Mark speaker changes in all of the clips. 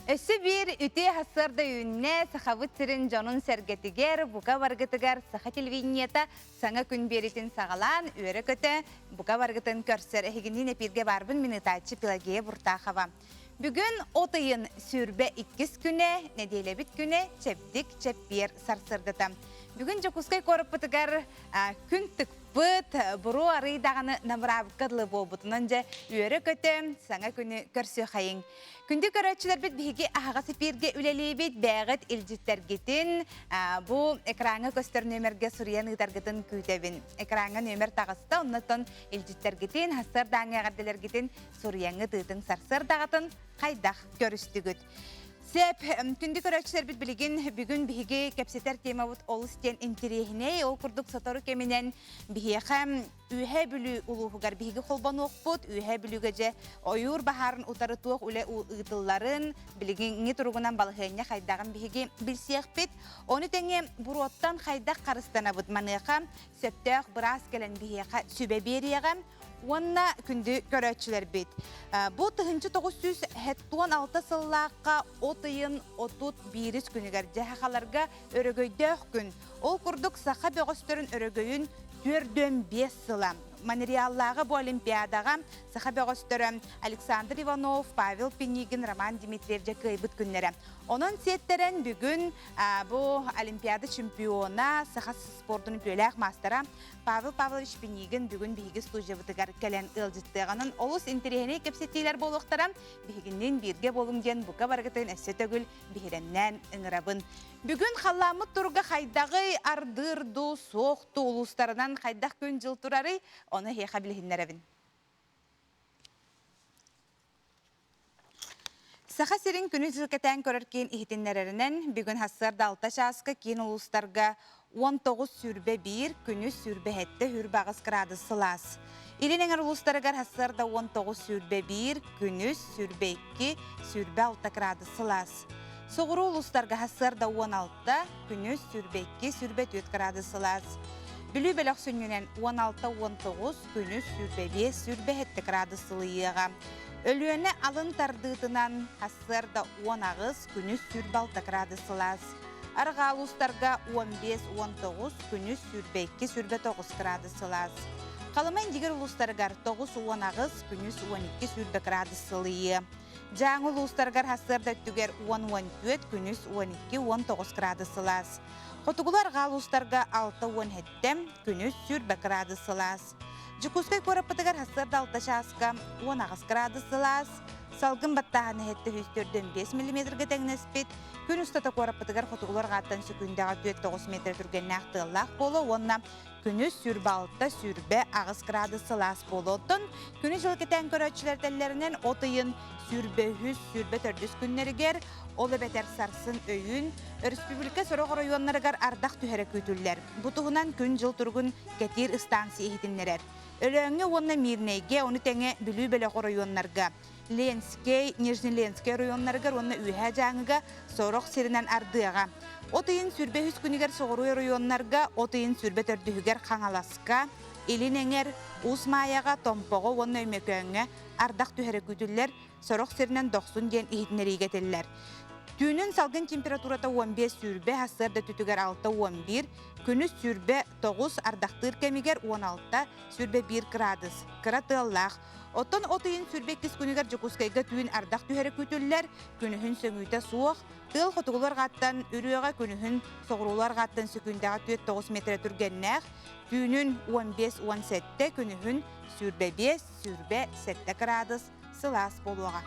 Speaker 1: Өссі бір үте хасырды үнне сақавыт сірін жонын сәргетігер, бұқа барғытығар сақа телевинета саңа күн беретін сағалан өрі көті бұқа барғытын көрсір. Әхігінен әпірге барбын минутачы пилагея бұртақава. Бүгін отайын сүрбе 2 күне, неделебіт күне чептік чеппер сарсырдыты. Бүгін жокускай корып бұтығар күн түкпіт, бұру арыйдағаны намырабыққыдлы болбұтынан жа өрі көті саңа күні көрсі қайын. Күнді көрәтшілер біт бігі ағасы перге үлелей біт бәғыт илжіттергетін бұл экраңы көстер нөмерге сұриян ұйтаргетін күйтәбін. Экраңы нөмер тағысты, оннатын илжіттергетін, хастар даңы ағарделергетін сұрияңы тұйтын сарсыр дағатын қайдақ көрістігіт. Сәп, күнді көрәтшілер біт білген бүгін бігі кәпсетер тема бұд олыстен интерегіне, ол күрдік сатару кемінен бігі қам үйе бүлі ұлуғығар бігі қолбан оқпұд, үйе бүлігі же ойыр бағарын ұтары туық үлі ұйтылларын білгенге тұрғынан балығыне қайдағын бігі білсеқ бет. Оны тәңе бұр оттан қайдақ қарыстана бұд маныққа сөптәқ біраз кәлін бігі сөбе береғам. Онна күнді көрәтшілер бет. Бұл тұхынчы 976 сыллаққа отыйын отут биріс күнігер жәхақаларға өрігөйдәқ күн. Ол күрдік сақа бөғістірін өрігөйін 4-5 сылам. Материаллағы бұл олимпиадаға сақа бөғістірі Александр Иванов, Павел Пенигин, Роман Дмитриев жа бұд күннері. Onun setтерін бүгін бұл олимпиада чемпиона сақа спортын пөләқ мастера Павел Павлович Пенигин бүгін бігі студия бұтығар кәлен ұлжыттығанын олыс интерегіне кепсеттейлер болуқтарам бігіннен бірге болыңден бұқа барғытын әсі төгіл бігіреннен ұңырабын. Бүгін қаламы тұрға қайдағы ардырды, соқты ұлыстарынан қайдақ көн жыл тұрары, оны хеқа білігінлерабын. Сақа сирин күні жылкетен көріркен ихтинлерінен бүгін хассарда 6 шасқы кейін ұлыстарға 19 сүрбе 1 күні сүрбе әтті хүрбағыз градус сылас. Илінеңер ұлыстарығар хассарда 19 сүрбе 1 күні сүрбе 2 сүрбе 6 градус сылас. Соғыру ұлыстарға хассарда 16 күні сүрбе 2 сүрбе 4 градус сылас. Бүлі бәліқ сүнінен 16-19 күні сүрбе 5 сүрбе 7 градус сылыйыға. Өлüene alın tardığıtınan hasırda 10 ağız günü sürbe 6 gradus sılaz. Arga ulustarga 15-19 günü sürbe 2 sürbe 9 gradus sılaz. Kalımen diğer ulustargar 9-10 ağız günü 12 sürbe gradus sılıyı. Жаңы ulustargar hasırda tüger 10-14 günü 12-19 gradus sılaz. Qotugular galustarga 6-17 günü sürbe gradus sılaz. Жукускай көріппітігер хасырда 6 шасқа 10 градус сылас, салғын баттағаны әтті 5 мм тәңнеспет, күн ұстата көріппітігер қотығылар ғаттан сүкіндегі 4-9 метр түрген нақтығылақ болу, онна күні сүрбе 6 сүрбе ағыз градус сылас болу. Оттын күні жылкетен көрәтшілер тәллерінен отыйын сүрбе 100 сүрбе 400 күннерігер, олы бәтер сарсын өйін, Республика Сорог районларыгар ардақ түхәрі көтілер. Бұтығынан күн жыл тұрғын кәтер ұстансы ехетінлерер. Өлөңі онна Мирнейге, оны тәңе бүлі бәліғі районларға. Ленскей, Нижний-Ленскей районларыгар онна үйә жаңыға Сорог серінен ардыға. Отыйын сүрбе 100 күнігер соғыруы районларға, отыйын сүрбе төрдігігер қаңаласқа, елін әңер Усмаяға, Томпоғы, онна өмекөңі ардақ түхәрі көтілер Сорог серінен 90 ден ехетінлері егетелілер. Түйінің салғын температурата 15 сүрбе, хасырда түтігер 6-11, күні сүрбе 9, ардақтыр кәмігер 16, сүрбе 1 градус. Қыраты Аллах. Оттан отыйын сүрбе 2 күнігер жүкускайға түйін ардақ түхәрі көтілілер, күнігін сөңүйті суық, тыл қотығылар ғаттан үріға күнігін соғырулар ғаттан сүкіндегі 9 метр түргеннәқ, түйінің 15-17, күнігін сүрбе 5, сүрбе 7 градус сылас болуға.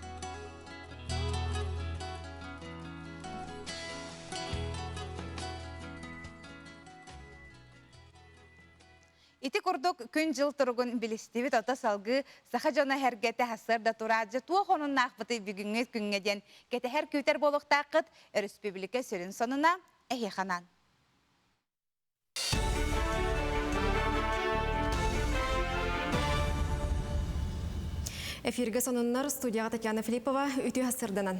Speaker 1: Ити курдук күн жыл тұрғын білістівіт ота салғы сақа жона әргеті хасырда тұраджы туақ оның нақпыты бүгінгі күнгеден кеті әр көтер болуқтақыт Республика сөрін сонына әйеқанан.
Speaker 2: Эфирге соныннар студияға Татьяна Филиппова үті хасырданан.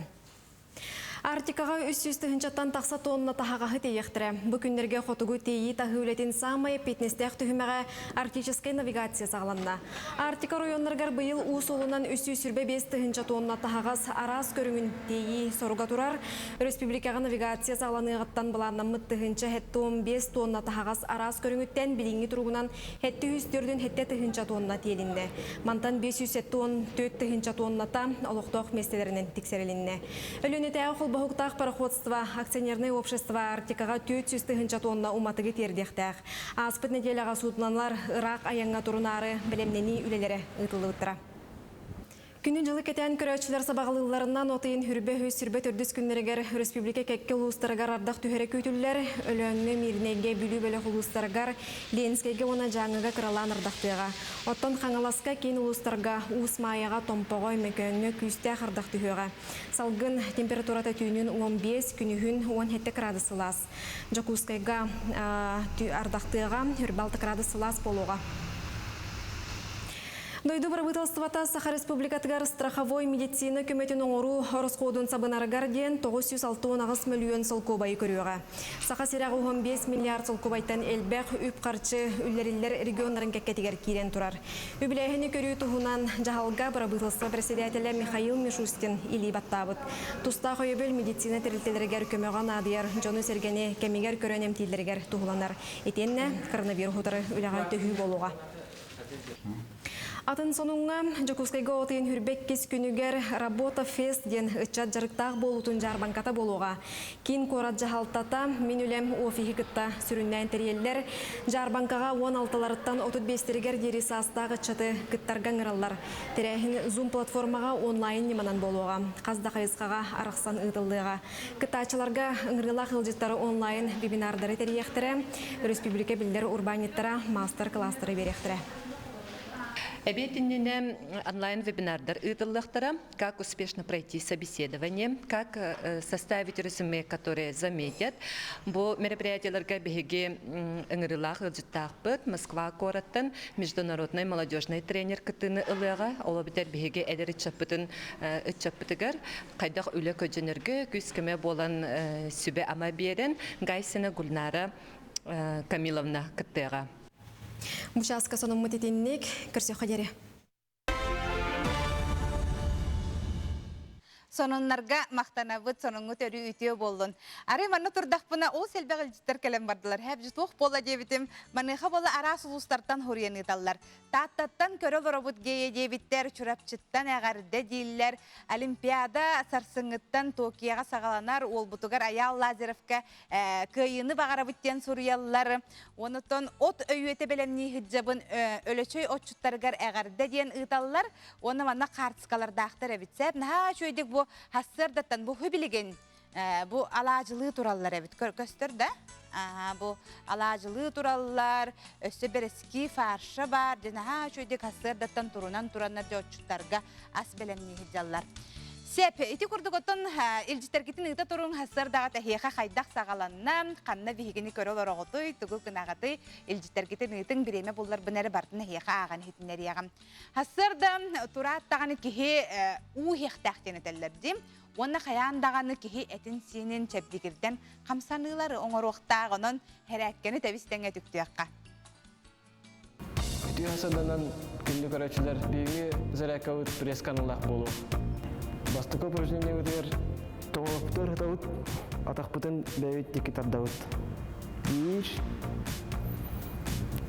Speaker 2: Артикаға 300 тыгынчаттан тақса тонна тахағағы тейектірі. Бүкіндерге қотугу тейі тағылетін самай петнестек түхімеға арктическая навигация сағаланна. Артика районларгар бұйыл ұс олынан 305 тыгынча тонна тахағас арас көріңін тейі соруға тұрар. Республикаға навигация сағаланығыттан бұланнамыт тыгынча хетті 15 тонна тахағас арас көріңіттен біліңі тұрғынан хетті 104-ден хетті тыгынча тонна тейелінне. Мантан 504 тыгынча тонната олықтоқ местелерінен тексерелінне. Өлінеті әуқыл бағуқтақ пароходство акционерное общество Артикаға 400 тыгынча тонна уматығы тердектәқ. Аспыт неделяға суднанлар Ирақ аяңға тұрынары білемнені үлелері ұтылы ұттыра. Күнін жылы кетен көрәтшілер сабағылыларынан отайын хүрбе түрдіс күнлерігер республика кәкке ұлыстарығар ардақ түхері көйтілілер өліңі мирнеге бүлі бөлі ұлыстарығар Ленскейге ona жаңыға қыралан ардақтыға. Оттан қаңыласқа кейін ұлыстарға ұс майыға томпағой мәкөнгі күсті ардақтыға. Салғын температурата түйінін 15 күнігін 17 градус сылас. Жакускайға ардақтыға үрбалты градус сылас болуға. Дойду правительствата Саха Республикатыгар страховой медицина көметін оңыру хоросқодын сабынарыгар ден 960 миллион солкобайы көріуға. Саха сирағы 15 миллиард солкобайтан әлбәқ үп қарчы үллерілер регионларын кәккетігер кейрен тұрар. Үбіләйіні көрі тұхынан жағалға правительство председателі Михаил Мишустин или баттабыт. Туста қойыбіл медицина тірілтелерігер көмеған адыяр жоны сергені кәмегер көрен әмтейлерігер тұғыланар. Етенне коронавирус ұтары үліға төхі болуға. Атын сонуңа Жакускайга отын хүрбек кес күнігер работа фест ден ұтчат жарықтақ болутын жарбанката болуға. Кин корат жағалтата мен үлем офиғи кытта сүріннәйін тәрелер жарбанкаға 16-ларыттан 35-тергер дері састағы чаты кыттарған ұралар. Тәрәхін Zoom платформаға онлайн неманан болуға. Қазда қайысқаға арықсан ұтылдыға. Кыттачыларға ұңырылақ ұлжеттары онлайн вебинардары тәрияқтірі, республика білдер урбаниттара мастер-кластары беректірі.
Speaker 3: Объединены онлайн-вебинардар «Идоллахтара», как успешно пройти собеседование, как составить резюме, которые заметят. Бо мероприятияларга беги ыңырылах ылжыттақпыт, Москва кораттан международный молодежный тренер кытыны ылыға, ола бітер беги әдер үтчаппытыгар, қайдақ үлі көдженерге күскіме болан сүбе ама берен, Гайсина Гульнара Камиловна кыттыға.
Speaker 2: Мушаска соның мұтетеннек көрсе қадері.
Speaker 1: Сонуннарга мақтанабыт сонуңу төрі үтеу болдun. Ары манны турдақпына ол селбәғіл життер кәлем бардылар. Хәп жит оқ бола дебітім, маныға бола арас ұлыстартан хорияны таллар. Таттаттан көріл робот гейе дебіттер, чурапчыттан әғарды дейлер, Олимпиада сарсыңыттан Токияға сағаланар, ол бұтығар Аял Лазеровка көйіні бағарабыттен сұриялылар. Онытын от өйеті білемні хиджабын өлөчөй отчуттарығар әғарды ден ұталылар, оны манна қартысқалар дақтар әбітсәп. Наға шөйдік бұл хассырдаттан бұл хөбілеген бұл алажылы туралылар әбіт көстір да? Бұл алажылы туралылар, өсі бір эски фаршы бар, денаға шөйдік хассырдаттан турунан туранар жотчуттарға ас білемні хиджалар. Сеп, ити күрдік оттан илжітергетін ұйта тұрын хассырдаға тәхиеға қайдақ сағаланнан, қанна бігені көріл орағытой, түгіл күнағытой, илжітергетін ұйтың біреме болар бұнәрі бартын әхиеға аған хетінер яғам. Хассырда тұраттағаны кеге ұйықтақтен өтелердім. Оны қаяндағаны кеге әтін сенен чәбдігірден қамсанылары оңыруқтағының әрәккені тәвістен әтіктіяққа.
Speaker 4: Үті хасырданан күнді көрәтшілер бейге зәрәкәуіт пресс-каналақ болу. Бастықы упражнение өтер тоғылыптыр ғытауыт, атақпытын бәует декі тардауыт. 1,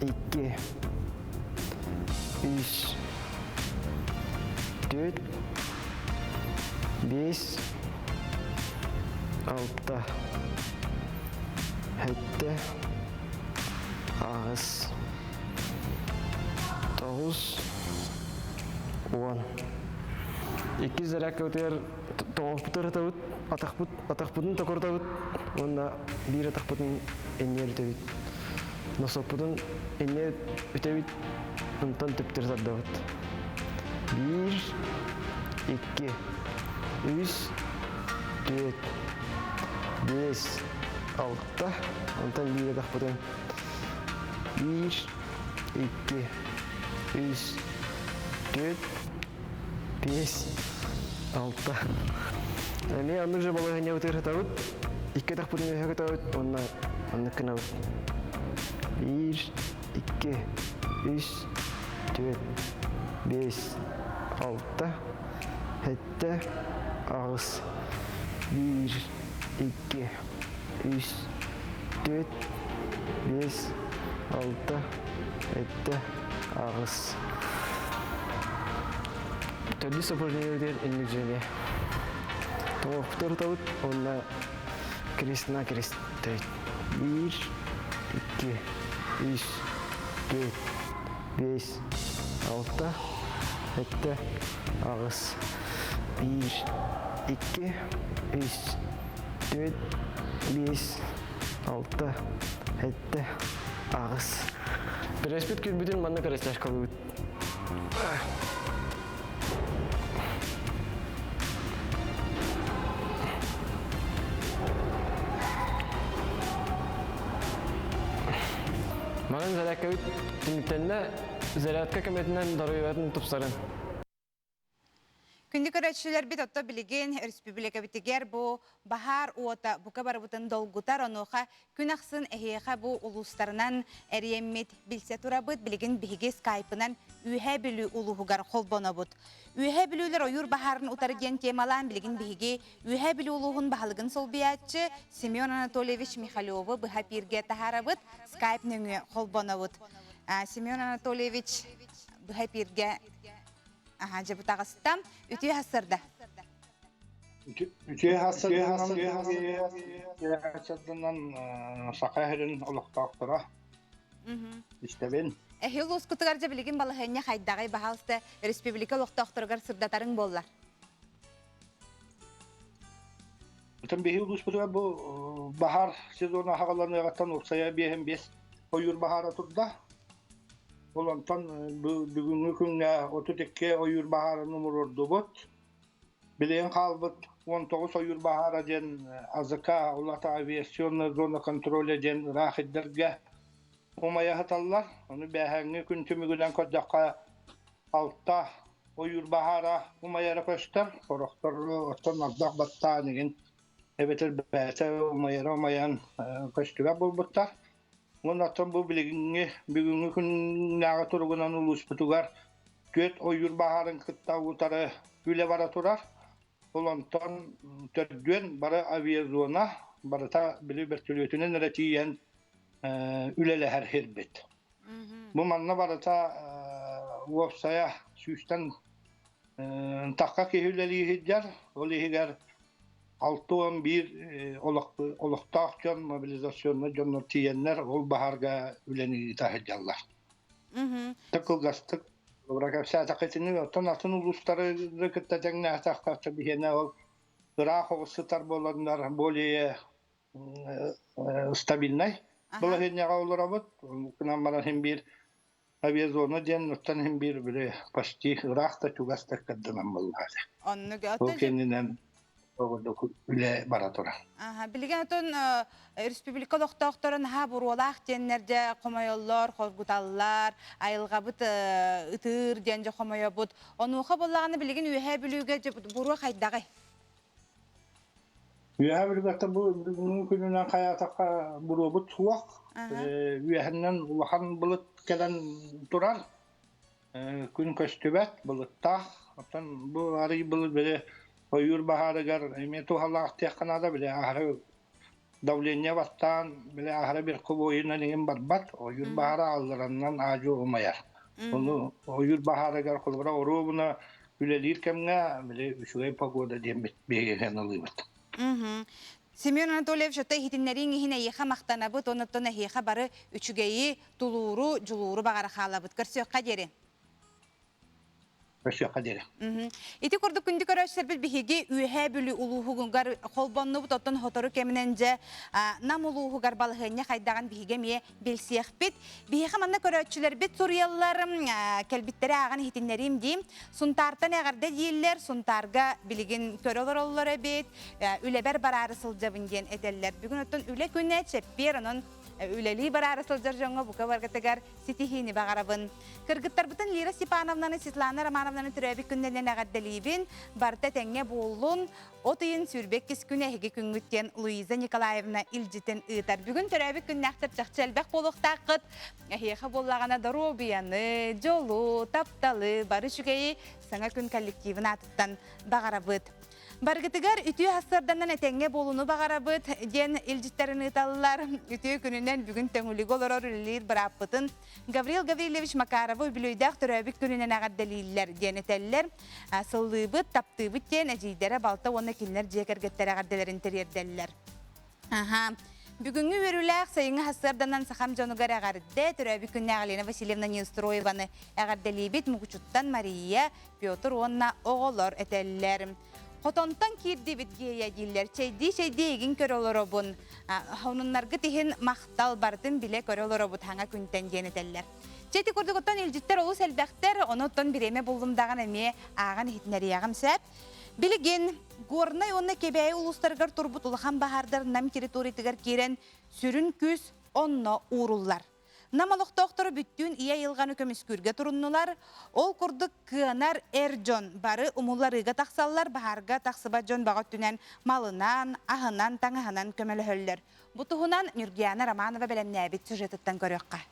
Speaker 4: 2, 3, 4, 5, 6, 7, ағыз, 9, 10. Iki zarak öter toğuk putar tavut atak putun takor tavut onda bir atak putun enyer tavut nasıl putun enyer tavut ondan tepter tavut 1 2 3 4 5 6 ondan bir atak putun 1 2 3 4 5 6 Эми аннык же балыгыня утыр хатабыт. Икке так бүтүн өйө хатабыт. Онна аннык кынабыт. 1, 2, 3, 4, 5, 6, 7, ağız. 1, 2, 3, 4, 5, 6, 7, ağız. Tördü сопруждение энник жөне. Тоқтар тауыт, онна крестна крест тәйт. 1, 2, 3, 4, 5, 6, 7, ağız. 1, 2, 3, 4, 5, 6, 7, ağız. Бірәспет күн бүтін манна қарасташ қалуыт. Маған зарядка өт, түміктенді зарядка көметінен даруеватын тұпсарын.
Speaker 1: Күнді көрәтшілер бит отто білеген республика бітігер бұ бахар уота бұқа барыбытын долгутар онуға күн ақсын әхеға бұ ұлыстарынан әриеммет білсе тұра бұд білеген бігі скайпынан үйе білу ұлығығар қолбона бұд. Үйе білулер ойыр бахарын ұтарыген темалан білеген бігі үйе білу ұлығын бағалығын сол биятчы Семен Анатольевич Михалевы бұға пирге тахара бұд скайп нөңі қолбона бұд. Семен Анатольевич бұға пирге жабытағыстам үтей хасырда.
Speaker 5: Үтей хасырдынан сақайырын олықтақтыра. Істебен.
Speaker 1: Әхел ұскутығар жабылеген балығыне қайдағай бағалысты республика олықтақтырығар сырдатарын боллар.
Speaker 5: Бүтін бейі ұлыспытыға бұл бағар сезоны ағаларыны ағаттан ұлсая бейін бес ойыр бағара тұрда. Олантан бүгінгі күнге 32 ойыр бағары номер орды бұд. Білейін қалбыд 19 ойыр бағары ден АЗК, олата авиационны зона контролі ден рақиддерге омая хаталар. Оны бәхәңі күн түмігіден көддаққа 6 ойыр бағары омаяра көштер. Қорықтар оттан ардақ батта деген әбетер бәті омаян көштіге бұл бұттар. Ondan bu bilgiğini gün nağa turgunan ulus butugar göt oyur baharın kıtta utarı güle bara turar. Ondan tördüyen bara aviazona bara ta bili bertülüyetinin neretiyen ülele her herbet. Bu manna bara ta uafsaya süsten takka kehüleli hidjar oli higar 6-11 olaqtaqcan mobilizasyonuna jonlar tiyenler ol baharga üleni tahidjallar. Tıkıl gastık. Bırakıp sağtaketini otan altın ulusları rıkıttacan nahtakta bihene ol. Irak oğusıtar bolanlar boleye stabilnay. Bula henyağa olur abut. Kınamaran hem bir aviazonu diyen otan hem bir böyle pasti Irak'ta çugastak kaddınan bollar.
Speaker 1: Onu götü.
Speaker 5: O kendinden üle baratora.
Speaker 1: Bilgen otun Respublika Loktoqtorun ha buruolaq denlerde qomayollar, qorgutallar, ayılgabıt ıtır dence qomayobut. Onuqa bollağını bilgen üye bilüge buru qaydağı.
Speaker 5: Üye bilüge bu gününden hayataka burubut suaq. Üyehenden ulan bulut gelen durar. Gün köstübet bulutta. Bu arayı bulut böyle oyur baharıgar, emetu halak teknada bile ahırı davlenya vastan bile ahırı bir kuboyuna neyim barbat, oyur bahara aldırandan acı olmayar. Onu oyur baharıgar kulgara oru buna ülelir kemne bile üşügey pagoda diyen beğen alıybat.
Speaker 1: Semyon Anatolievich öte hitinlerin ihine yeha maqtanabıt, onatona yeha barı üçügeyi tuluru, juluru bağara xalabıt. Körsüyok kaderi. Ити көрдік күнді көрәшілер біз біхеге үйе білі ұлуғығынғар қолбонны бұт оттан хотору кеміненже нам ұлуғығар балығыне қайдаған біхеге ме белсияқ бет. Біхеге манна көрәшілер бет сұриялыларым кәлбіттері ағын хитінлерім дейм. Сұнтартан әғарда дейілер, сұнтарға білеген көрілер олары бет, үлебер барары сылжабын ден әдәлілер. Бүгін оттан үле күнне чеппер, оның үлели барары сылжар жоңға бұқа барғатыгар сетихини бағарабын. Кыргыттарбытын Лира Степановнаны, Светлана Романовнаны түрәбі күннерінен ағаддалибін, барта тәңе болуын, отыйын сүрбек кес күн әхеге күнгіттен Луиза Николаевна Илжитен ұйтар. Бүгін түрәбі күннәқтір чақчалбәк болуқтақыт, әхеға болағана Доробияны, Жолу, Тапталы, бары шүгейі саңа күн коллективін атыттан бағарабыт. Баргытыгар үтүү хастарданан этеңге болуну бағарабыт, ден илжиттерин ыталылар, үтүү күнүнен бүгүн тәңүлігі олорор үлілер бараппытын. Гавриил Гаврилович Макарову бүлөйдәк түрәбік күнүнен ағаддалилер, ден этәлілер, сыллыбыт, таптыбыт ден әжейдері балта оны келінер жекергеттер ағаддаларын терерделілер. Бүгүнгү өрүләк сайыңы хастарданан сахам жонугар ағарды, түрәбік күнне Ағалина Васильевна Неустроеваны ағаддалибет Мугучуттан Мария, Петр онна оғолор этәлілер. Хотонтан кирди битгея диллер, чейди егин көрөлөрөбун. Хонуннаргы тихин мақтал бардын биле көрөлөрөбут хаңа күнтен денетеллер. Чейти курдугуттан илжиттер олу сәлбәқтер, оноттан биреме болдумдаған әме аған хитнәри ағым сәп. Билеген, горнай онна кебәйі улустаргар турбут улахан бахардар нам территориятыгар керен сүрін күз онна уруллар. Намалық тоқтыры бүттүн ия елғаны көміскүрге тұрыннулар, ол күрдік кыанар жон бары умулларыға тақсаллар, бахарға тақсыба жон бағыт түнен малынан, ағынан, таңығынан көмілі хөллер. Бұтығынан Нюргияна Романова бәлемнәбет сюжетіттен көріққа.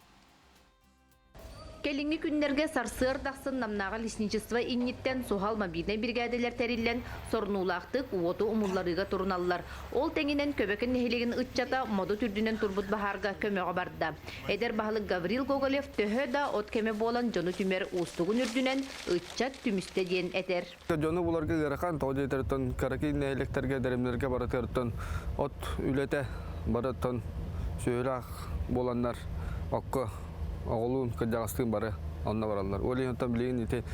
Speaker 6: Келинги күннерге сарсыр тақсын намнаға лесничество инниттен сухал мобильный бригаделер тәрілен сорнулақтық уоту умулларыға тұрыналар. Ол тәңінен көбекен нехелеген ұтчата моду түрдінен турбут бахарға көмеға барды. Эдер бағылық Гаврил Гоголев төхі да от кеме болан жону түмер ұстығын үрдінен ұтчат түмісте ден әтер.
Speaker 7: Жону бұларға ғырқан тоғды етірттен, қараки нәйлектерге дәрімлерге баратырттен, от үлеті бараттан сөйлақ боланlar аққы оғылуын көджағыстың бары онына баралар. Олейін оттан білеген ете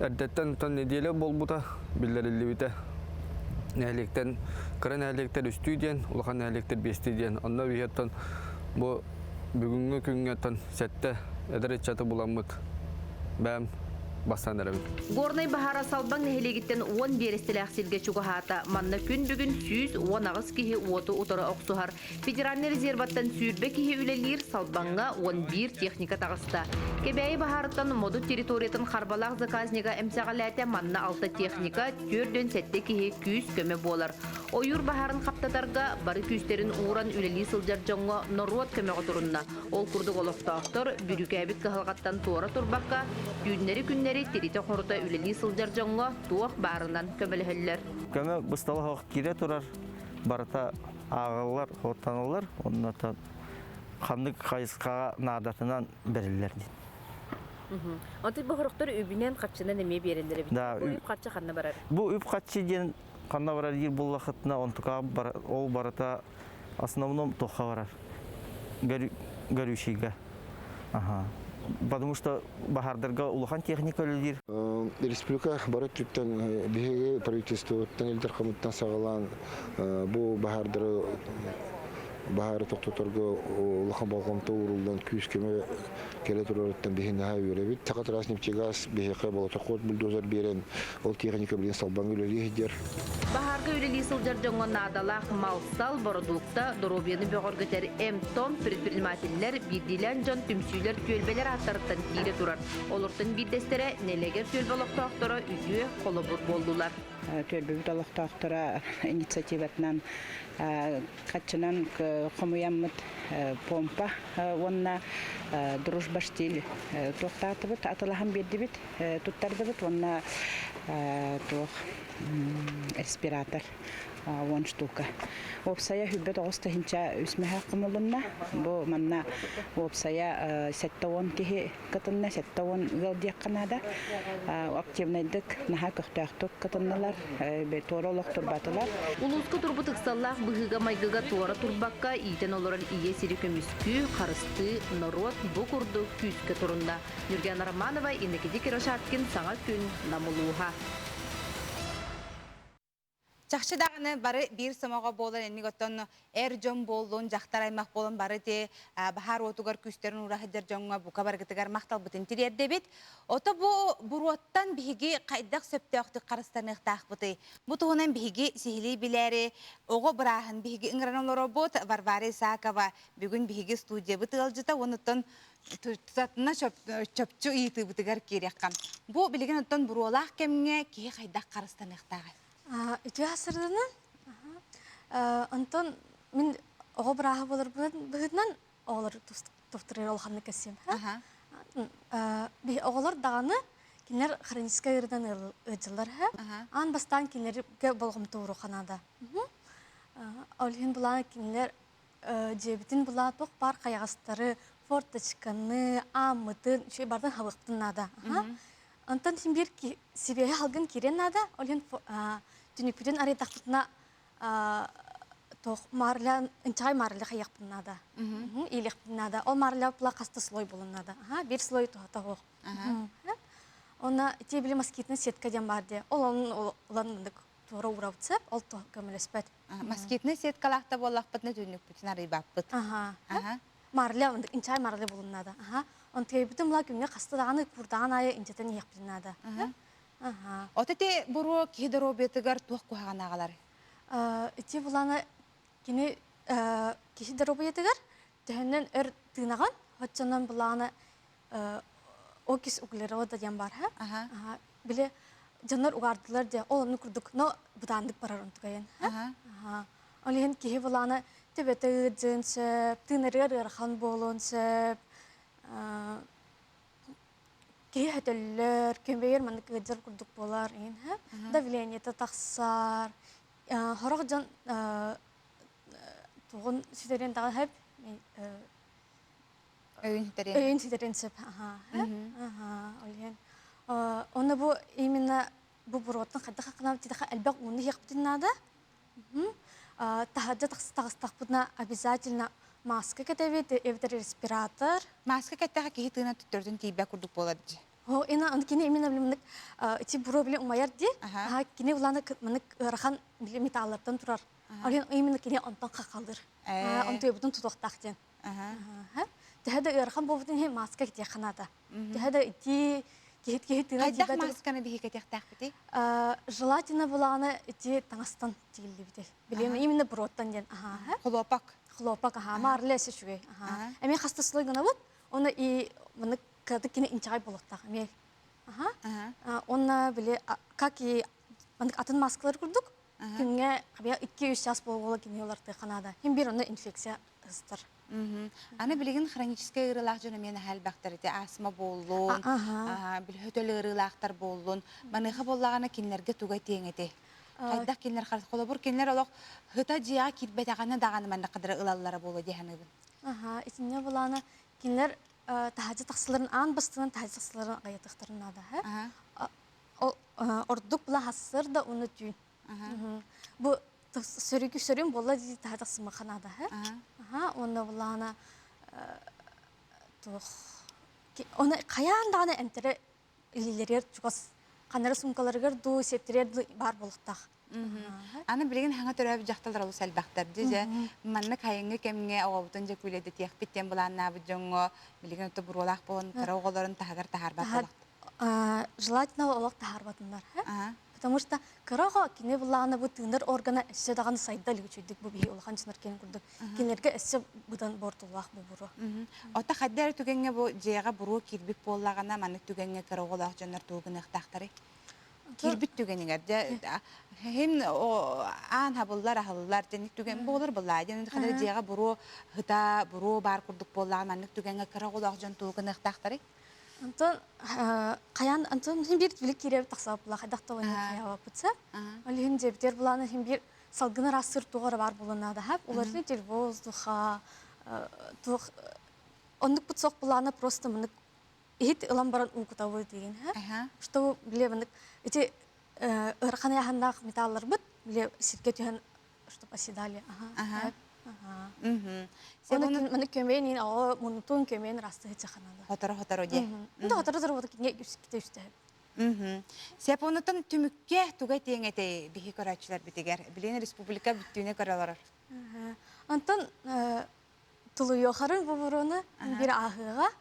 Speaker 7: әрдеттен неделе бол бұта білдерілі біте нәйлектен, қыры нәйлектер үсті ден, ұлған нәйлектер бесті ден. Онына бейеттен бұл бүгінгі күнгеттен сәтті әдірет чаты бұламыд бәм бастан әрәбін.
Speaker 6: Горнай бахара салбаң нәхелегіттен 10 берестілі ақсилге чуғахата. Манна күн бүгін сүйіз 10 ағыз кихи уоты ұтыры оқсуғар. Федеральный резерваттан сүйірбе кихи үлелер салбаңға 11 техника тағыста. Кебәйі бахарыттан моду территориятын қарбалақ заказнега әмсағаләті манна 6 техника түрден сәтті кихи күз көмі болар. Ойыр бахарын қаптатарға бары күзтерін уыран үлелі сылжар жоңға норват көмі ғытырынна. Ол күрді қолықтақтыр бүрікәбіт қағылғаттан туара тұрбаққа түйінері күннері терите қорыта үлелі сылжар жоңға туақ барынан көмілігілер.
Speaker 8: Көмі бұсталы қоқыт кере тұрар, барыта ағылар, қоттанылар, оннатан қандық қайысқаға нағдатынан берілер дейді.
Speaker 6: Онты бұл құрықтар үбінен қатшынан әме берілері бейді. Бұл үп қатшы қанна барар?
Speaker 8: Бұл үп қатшы ден қанна барар ер бұл лақытына онтыға ол барыта основном тоққа барар. Горючийға. Потому что бахардарға улахан техника өлелер.
Speaker 9: Республика барат түттен беге правительство тәнелдер қамыттан сағалан бұл бахардары Bahar toqtotorga ulaqan balqamta uruldan küs keme kele turarıttan bihin ha yörebit. Taqat rasnipçigas bihiqe bala taqot buldozer beren ol texnika bilen salban üleli hijjer.
Speaker 6: Baharga üleli sıljar jongon nadalaq malsal borodukta Dorobiyany bögörgeter M-ton предпринимательler birdilen jon tümsüler tölbeler atarıttan kire turar. Olurtun biddestere neleger tölbaloqtaqtora üzüye kolobur boldular.
Speaker 10: Tölbebit aloqtaqtora inisiativatnan Качанан комуяммыт помпа онна дружба штиль тоқтатыбыт атылахан бердибит туттардыбыт онна тох респиратор 10 штука. Опсая хүббет оғыста хинча үсмеха құмылынна. Бұл манна опсая 7-10 кихи кытынна, 7-10 ғылдияқ қанада. Активнайдық наға көқтақтық кытынналар, торолық турбатылар.
Speaker 6: Улуска турбут ықсаллақ бұғыға майғыға туара турбаққа ийтен олыран ие сирі көміскü, қарысты, народ, бұқырды күзгі турында. Нюргияна Романова, Иннекеди Кирошаткин, Саңа күн, Намулуға.
Speaker 1: Чақшы дағыны бары бір самаға болын, әнік оттан әр жон болын, жақтар аймақ болын бары те бағар отуғар күстерін ұрахыдер жоңға бұқа барғытығар мақтал бұтын тірерде бет. Ота бұр оттан бігі қайдақ сөпті оқты қарыстарны ұқтақ бұты. Бұтығынан бігі сихили біләрі, оғы бұрағын бігі ұңыранылары бұт, Варвара Исакова бүгін бігі студия бұты алжыта, оныттан тұтатына чөпчу үйті бұтығар керекқан. Бұ білген оттан бұр олақ кемге кей қайдақ қарыстарны ұқтағы.
Speaker 11: Үтü асырдынан, онтон мен оғы бұрағы болыр бұғыдынан оғылар тұфтырыр олғанны кәсем. Оғылар дағаны кенлер хроническа үрден өджілер. Ан бастан кенлерге болғым тұғыру қанада. Олген бұланы кенлер жебітін бұла тоқ бар қаяғыстары, форточканы, амытын, үшей бардың хавықтын нада. Онтон тем бір себеге алғын керен нада, олген түнікпіден арай тақпытына үнчағай марыля қаяқпын нада, илеқпін нада. Ол марыля бұла қасты слой болын нада. Бір слой тұғата оқ. Оны те білі москитінің сеткаден барды. Ол оланын тура урауцеп, ол тұғы көмілеспәд.
Speaker 1: Москитінің сеткалақта болақпытны түнікпіден арай баппыт.
Speaker 11: Марыля, үнчағай марыля болын нада. Он тейбітін бұла көміне қасты дағаны күрдаған айы үнчетін еқпін нада.
Speaker 1: Ота те бұру кейдер обетігар туақ қуаған ағалар?
Speaker 11: Те бұланы кені кейдер обетігар түхіннен өр тыңаған, хотчанан бұланы окис ұғылары ода ден бар. Біле жанар ұғардылар де, ол оны күрдік, но бұдандық барар ұнтығайын. Олеген кейі бұланы төбеті ұғыджын сөп, тыңырыр ұрған болуын сөп, кей хөтөллөр, көмбейер маны көгөджер күрдік болар. Давлениеті тақсар. Хорақ жан туғын сүтерен тағы хэп. Өйін сүтерен сөп. Оны бұ именно бұ бұроттың қадды қақынау тедіға әлбәқ оны еқптен нады. Тағады тағыстақ бұдына обязательно маска кәтәбет, евдер респиратор.
Speaker 1: Маска кәттәға кейі тығына түттірдің тейбә күрдік болады.
Speaker 11: Оны кені именно білімдік үті бұро білі ұмайар де, кені ұланы рахан металлардан тұрар. Именно кені онтан қақалыр. Онты өбідің тұтықтақ ден. Тәхеді рахан болбытын маска кәтәй қанада. Тәхеді үті кейт
Speaker 1: Қайдақ масканы бейі кәтәқтақ біте?
Speaker 11: Желательно бұлағаны үті таңастан тегілі біте. Білемін, именно бұроттан ден.
Speaker 1: Хлопак.
Speaker 11: Хлопак, марлесі шүгей. Әме қасты сұлай ғына бұд, оны мұны кәді кені инчағай болықтақ. Оны біле, как и атын маскалар күрдік, күнге 2-3 час болуылы кені оларды қанада. Хем бір оны инфекция ұстыр.
Speaker 1: Аны білеген хронический ұрылақ жөні мені әл бақтар еті, асма болуын, хөтөлі ұрылақтар болуын, маныға болағаны кенлерге туғай тең еті. Қайдақ кенлер қарсы қолы бұр, кенлер олық ғыта жиға кетбет ағаны дағаны мәнді қыдыры ұлалылары болу дегені бұн.
Speaker 11: Итіне болағаны кенлер тахаджы тақсыларын, аң бастығын тахаджы тақсыларын ғайытықтарын ады. Ордық бұла хасыр да оны түйін. Бұ сөрін бола дейді тахаджы тақсымы қанады. Оны болағаны оны қаян дағаны әнтері үлелерер жүгас қанары сумкаларығыр ду септерер бар болықтақ.
Speaker 1: Аны білген хаңа төрәбі жақталар олы сәлбақтар деже. Манны қайынғы кәмге оғабытын жек өледі тияқ біттен бұланын абы жоңғы білген өті бұр олақ болын, қыра оғаларын тағар тағарбат олақ.
Speaker 11: Желательно олақ тағарбатындар. Потому что кырага кине буланы бу тыныр органа эссе даган сайда лүчүдүк бу бии улган чынар кен курдук. Кинерге эссе будан бортулак бу буру.
Speaker 1: Ота хаддар түгенге бу жега буру кирбик боллагана маны түгенге кыраголак жонор түгүнө тактары. Кирбит түгенигер де хем ан хабыллар ахыллар деник түген болор булла. Жана хаддар жега буру хыта буру бар курдук боллаган маны түгенге кыраголак жон түгүнө тактары.
Speaker 11: Антон қаян Антон химбир билик киреп тақсап була хайдакта ойны киява путса. Алин жептер буланы химбир салгына расыр тугар бар булана да хап. Уларны тел воздуха тух ондук путсок буланы просто мынык хит ылам баран укутавы деген ха. Что биле мынык эти ыркана яхандак металлар бит биле сирке түйен чтоб оседали. Оны көмейін, мұнытуын көмейін расты хетсе қанады.
Speaker 1: Хотары де.
Speaker 11: Онда хотары зар ода кенге кете үсті.
Speaker 1: Сеп онутан түмүкке тугай теңете бихи көрәчүләр битигер. Билен республика бүттүнө көрәләр.
Speaker 11: Антон тулуйохарын бумуруны бир ахыга.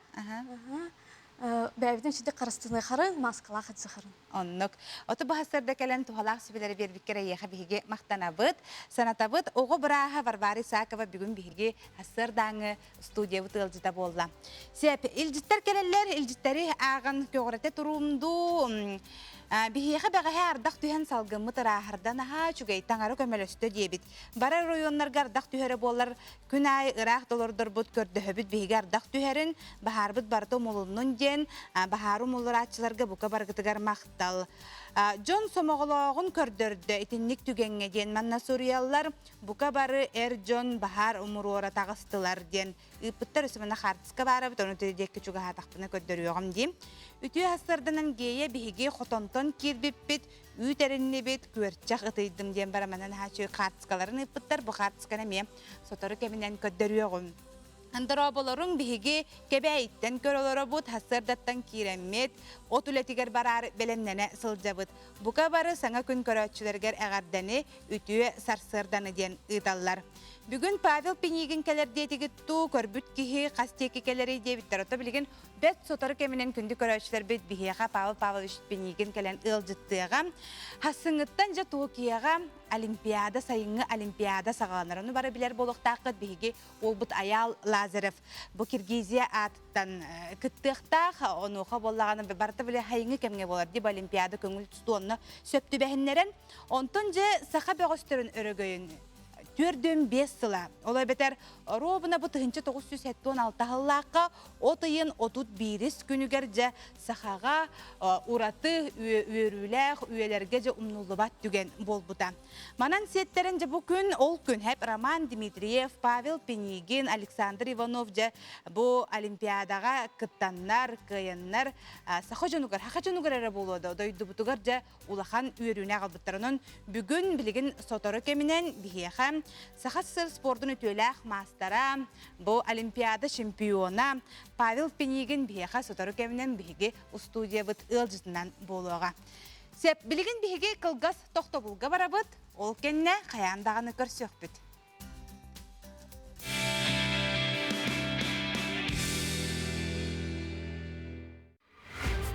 Speaker 11: Бәбиден шиде карастыны харын маскала хатсыхарын.
Speaker 1: Оннук. Оты бахастарда кәлән тухалақ сүбелері бербіккері еға бігі мақтанабыт, санатабыт, оғы бұраға Варвара Исакова бүгін бігі хасырдаңы студия бұты ылжыта болла. Сеп, илжіттер кәлелер, илжіттері ағын көғірәте тұрумду, Бихиэха бәғәһә ардақ түйән салгымы тырахардан аха чүгей таңары көмөлөстө дебит. Бара районнарга ардақ түйәрі болар күн ай ырақ долордор бұд көрді хөбіт бихиге ардақ түйәрін бахарбыт барды молуннун ден бахару молуратчыларга бука баргытыгар мақтал. Джон сомоғылоғын көрдірді етінник түгенге ден манна суриялар бука бары Джон бахар умуруора тағыстылар ден. Үпіттер үсіміні қартысқа барабыт, оны төдеккі чуға хатақпына көддөріоғым дем. Үтүй хастарданан гейе бихиге хотонтон кирбиппит, үтеринне бит күрчақ ытыйдым дем бараманан хачу қартысқаларын үпіттер бұ қартысқана ме соторы кемінен көддөріоғым. Андыроболорун биһиги кебейттен көрөлөрө бут хасырдаттан киреммет от үлетигер барар белемнене сылжабыт. Бука бары саңа күн көрөчүлергер агарданы үтүе сарсырданы ден ыдаллар. Бүгүн Павел Пенигин келердетиги ту көрбүт кихи кастеки келери дебиттер. Ото билген бет сотору кеминен күндү көрөчүлөр бет бихига Павел Павлович Пенигин келен ылжыттыга хасыңыттан жа туу кияга Олимпиада сайынгы Олимпиада сагаланарын бары билер болохтакыт биһиги ол бут Аял Лазарев. Бу Киргизия аттан кыттыктах онуха боллаганы барта биле хайынгы кемге болар дип Олимпиада көңүл тустуонна сөптүбэхиннерен онтон же саха бөгөстөрүн өрөгөйүн Түрден 5 сыла. Олай бетер робына бұ тұхынчы 976 ғыллаққа отыйын отут бирис күнігер же сахаға ураты үйеруләқ үйелерге же умнулыбат түген бол бұта. Манан сеттерін же бұл күн, ол күн хәп Роман Дмитриев, Павел Пенигин, Александр Иванов же бұл Олимпиадаға кыттаннар, кыйыннар, саха жонугар, хақа жонугар әрі болуды. Дойды бұтығар же улахан үйеруіне қалбыттарының бүгін білігін соторы кемінен бігеқам Сахасыр спортын өтөләқ мастара, бұл Олимпиада чемпиона Павел Пенигин бейеқа сотару кәмінен бейге студия бұд ылжытынан болуға. Сеп, білген бейге қылғас тоқтобылға бара бұд, ол кәнне қаяндағаны көрсек бұд.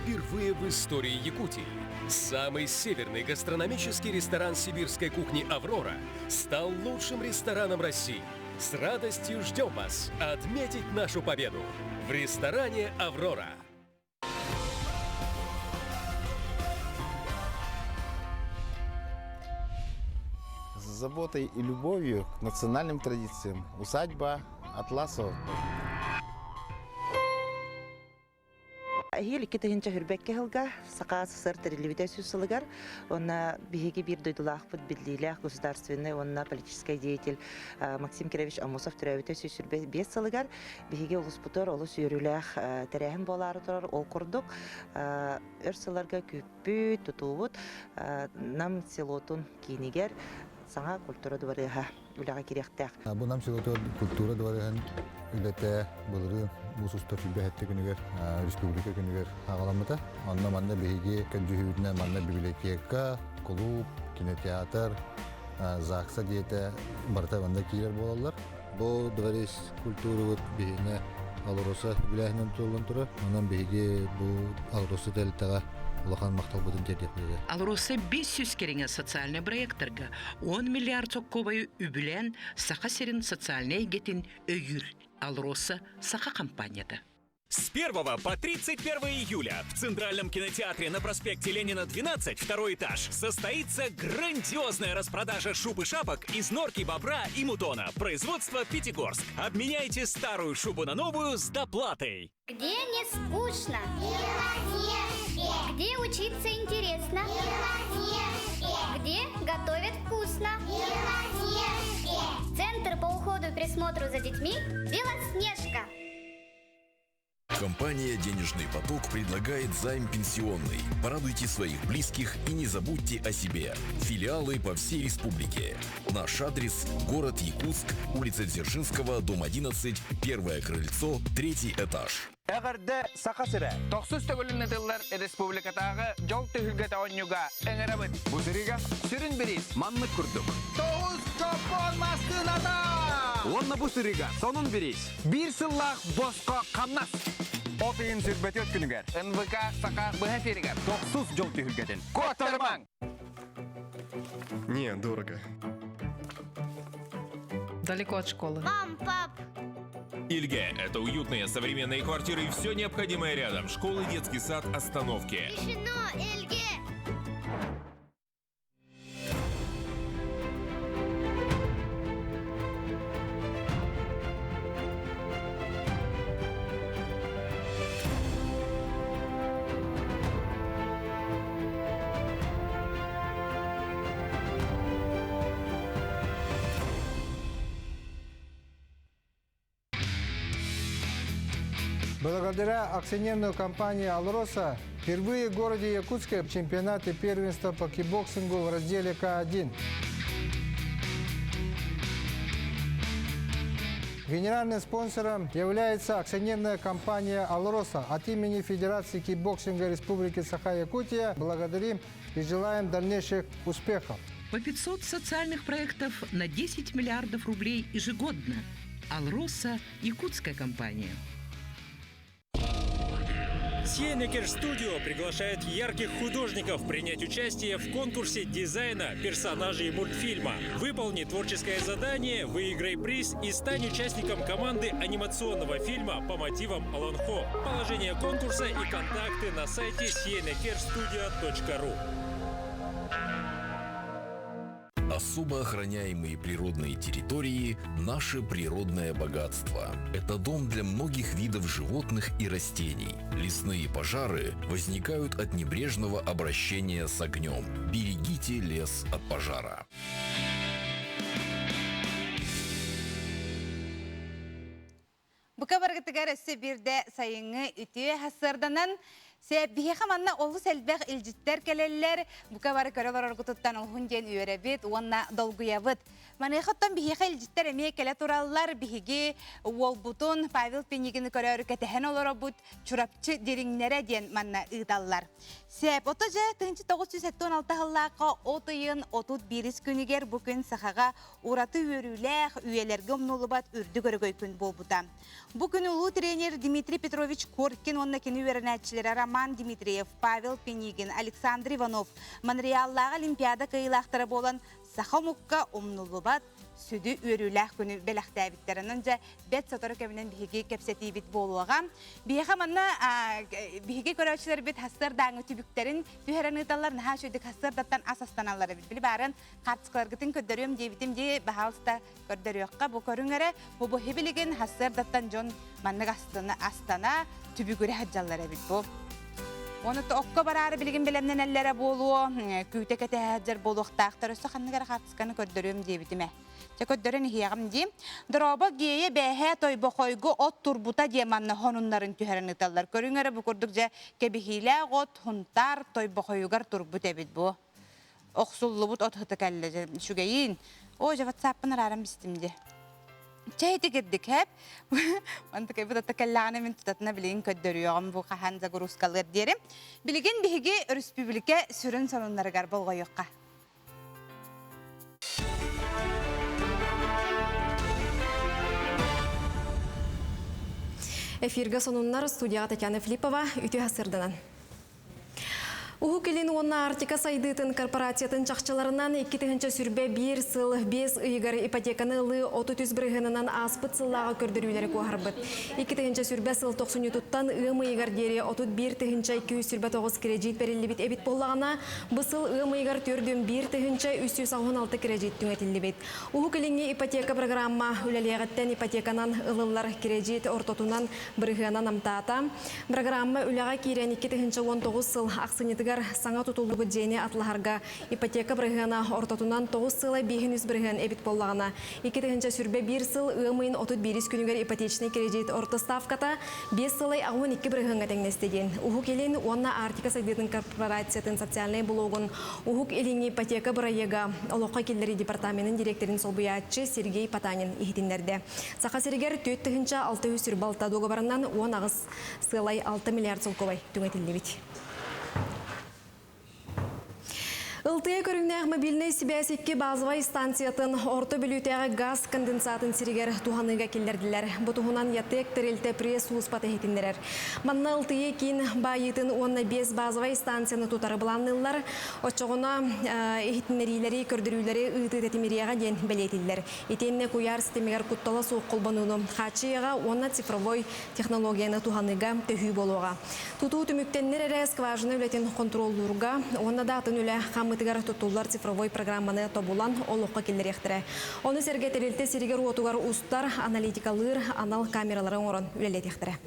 Speaker 12: Впервые в истории Якутии самый северный гастрономический ресторан сибирской кухни «Аврора» стал лучшим рестораном России. С радостью ждем вас отметить нашу победу в ресторане «Аврора».
Speaker 13: С заботой и любовью к национальным традициям усадьба Атласов.
Speaker 14: Хил китахинча хүрбекке хылга сака сыр терилибите сүсылыгар онна биһиги бир дойдулах пут биллилях государственный онна политический деятель Максим Кирович Амосов теревите сүсүрбе бес сылыгар биһиги улуспутор олус үйрүлях терехин болары турар ол курдук өрсыларга күппү тутубут нам селотун кинигер саңа культура дубарыха үлага киректак.
Speaker 15: Бу нам селотун культура дубарыхан үлете булыры Бусустар бәһәтте күнегер республика күнегер агаламыта. Анна манна беге кәнҗүһүдне манна библиотека, клуб, кинотеатр, ЗАГСа диете барта банда килер булалар. Бу дворец культуры бене алроса биләһнән тулын тура. Аннан беге бу алроса дәлтәгә улахан мактал будын дәдек.
Speaker 16: Алроса 500 кереңе социальный проекторга 10 миллиард соккобай үбүлән саха серин социальный гетин өйүр. Алроса саха компанияда.
Speaker 17: С 1 по 31 июля в Центральном кинотеатре на проспекте Ленина 12, второй этаж, состоится грандиозная распродажа шуб и шапок из норки, бобра и мутона. Производство Пятигорск. Обменяйте старую шубу на новую с доплатой.
Speaker 18: Где не скучно? Где учиться интересно? Где готовят вкусно? Центр по уходу и присмотру за детьми «Белоснежка».
Speaker 19: Компания «Денежный поток» предлагает займ пенсионный. Порадуйте своих близких и не забудьте о себе. Филиалы по всей республике. Наш адрес – город Якутск, улица Дзержинского, дом 11, первое крыльцо, 3-й этаж.
Speaker 20: Эгерде сакасыра, токсус төгөлүн этеллар республикатагы жол төгүлгөтө онюга эңеребит. Бузырига сүрүн берис, маннык курдук. Тоғыз чопон мастынада! Онна бузырига, сонун берис. Бир сыллах боско камнас. Отыйын сүрбөтө өткүнүгер. НВК сака быхаферигер. Токсус жол төгүлгөтөн. Котормаң!
Speaker 21: Не, дорого.
Speaker 22: Далеко от школы.
Speaker 18: Мам, пап!
Speaker 23: Ильге – это уютные современные квартиры и все необходимое рядом. Школы, детский сад, остановки.
Speaker 18: Решено, Эльге!
Speaker 24: Благодаря акционерной компании «Алроса» впервые в городе Якутске в чемпионате первенства по кикбоксингу в разделе К1. Генеральным спонсором является акционерная компания «Алроса». От имени Федерации кикбоксинга Республики Саха-Якутия благодарим и желаем дальнейших успехов.
Speaker 16: По 500 социальных проектов на 10 миллиардов рублей ежегодно. «Алроса» – якутская компания.
Speaker 25: Сиенекер Студио приглашает ярких художников принять участие в конкурсе дизайна персонажей мультфильма. Выполни творческое задание, выиграй приз и стань участником команды анимационного фильма по мотивам Алан Хо. Положение конкурса и контакты на сайте sienekerstudio.ru.
Speaker 19: Особо охраняемые природные территории – наше природное богатство. Это дом для многих видов животных и растений. Лесные пожары возникают от небрежного обращения с огнем. Берегите лес от пожара.
Speaker 1: Букабаргытыгар өссө бирде сайыңы үтүе хасырданан Себбихе хаманна олу сәлбәк илжиттер келелер, бука бары көрөлөр оргутуттан олхун ден үйеребит, уанна долгуябыт. Манайхоттан бихеге илжиттер эме келе тураллар, бихеге уолбутун Павел Пенигini көрөр кетехен олоробут, чурапчы дериңнере ден манна ыдаллар. Себ, ото же 1976 хыллақа отыйын отут бирис күнігер бүкін сахаға ураты өріләқ үйелерге омнулыбат үрді көргөй күн болбута. Бүкін улу тренер Дмитрий Петрович Коркин, онна кені үйерінәтчілері Роман Дмитриев, Павел Пенигин, Александр Иванов, Монреаллағы Олимпиада кыйлақтары болан саха мукка омнулыбат сүді өріләқ күні бәләқтәбіттерінің жа бәт сатыры кәмінен бігеге кәпсеті бит болуға. Бігеге манна бігеге көрәушілер бет хастыр даңы түбіктерін түйерін ұталар наға шөйдік хастыр даттан асастаналары бит. Білі барын қартықларғытын көддөрем дебітім де бағалыста көрдөріоққа бұл көріңері бұл хебілеген хастыр даттан жон маннық астана түбігірі хаджалары бит бұл. Оны тоққа барары білген білемнен әллері болуы, күйте кәте әджер болуқтақтар өсі қанығар қартысқаны көрдөрем дебітіме. Көддөрен хиягым ди. Дроба гeye бәһә тойбо койгу от турбута деманны хонуннарын түһәрен италлар. Көрүңәре бу курдук же кебихилә гот хунтар тойбо койгар турбут эбит бу. Оксуллубут от хытыкаллы шугайин. О же WhatsApp-ны рарам бистимди. Чайты кирдик хәп. Анда кебе тәкәлләне мен тутатна билен көддөрүгәм бу кахан загрузкалар дерем. Билеген биһиге республика сүрен сонуннарыгар болгойыкка.
Speaker 2: Эфирге сонуннар студияға Татьяна Филиппова үті хасырданан. Уху келин онна Артика сайдытын корпорациятын чақчыларынан 2-тігінші сүрбе 1 сыл 5 ұйығар ипотеканы ұлы 30 бірғынынан аспыт сыллаға көрдірулері көғарбыт. 2-тігінші сүрбе сыл 90 тұттан ұйым ұйығар дері 31-тігінші 200 сүрбе 9 кредит берілі бит әбит болағына, бұсыл ұйым ұйығар түрдім 1-тігінші 316 кредит түңетілі бит. Уху келінге ипотека программа үләлеғаттен ипотеканан ұлылар кредит ортотунан бірғынан амтата. Программа үләға кейрен 2-тігінші 19 сыл ақсынетіға сылыгар саңа тутулду бүддене атлахарга ипотека брыгана ортотунан 9 сылай 500 брыган эбит боллагана. 2 сүрбе 1 сыл ымын 31 күнүгер ипотечный кредит орто ставката 5 сылай 12 брыганга теңнестеген. Ухук елен онна Артика Сагдетін корпорациятын социальный блогун ухук елени ипотека брайега олоқа келдері департаментин директорин солбуячы Сергей Потанин ихитинлерде. Саха Сергер 4-6 сүрбалта договорынан 10 ағыз сылай 6 миллиард сылковай түңетілдебет. Ылтыя көріңнәғ мобильный сибәсекке базовай станциятын орто бүлютәғі газ конденсатын сиригер туханыға келдерділер. Бұтығынан ятек тірілті пресс ұлыспаты хетіндерер. Манна ылтыя кейін байытын 15 базовай станцияны тұтары бұланнылар. Отчоғына ехетінерилері, көрдірулері ұйты тәтімерияға ден бәлетілдер. Етенне куяр системегер құттала соқ қолбануыны қачыяға онна цифровой технологияны туханыға төхүй болуға. Туту түміктеннер әрі скважыны үлетін контроллурға, онна датын үлі Мытыгар тутулар цифровой программаны тобулан олуққа келдер ектірі. Оны серге терилті сиригер отугар устар, аналитикалыр, анал камераларын орын үлелет ектірі.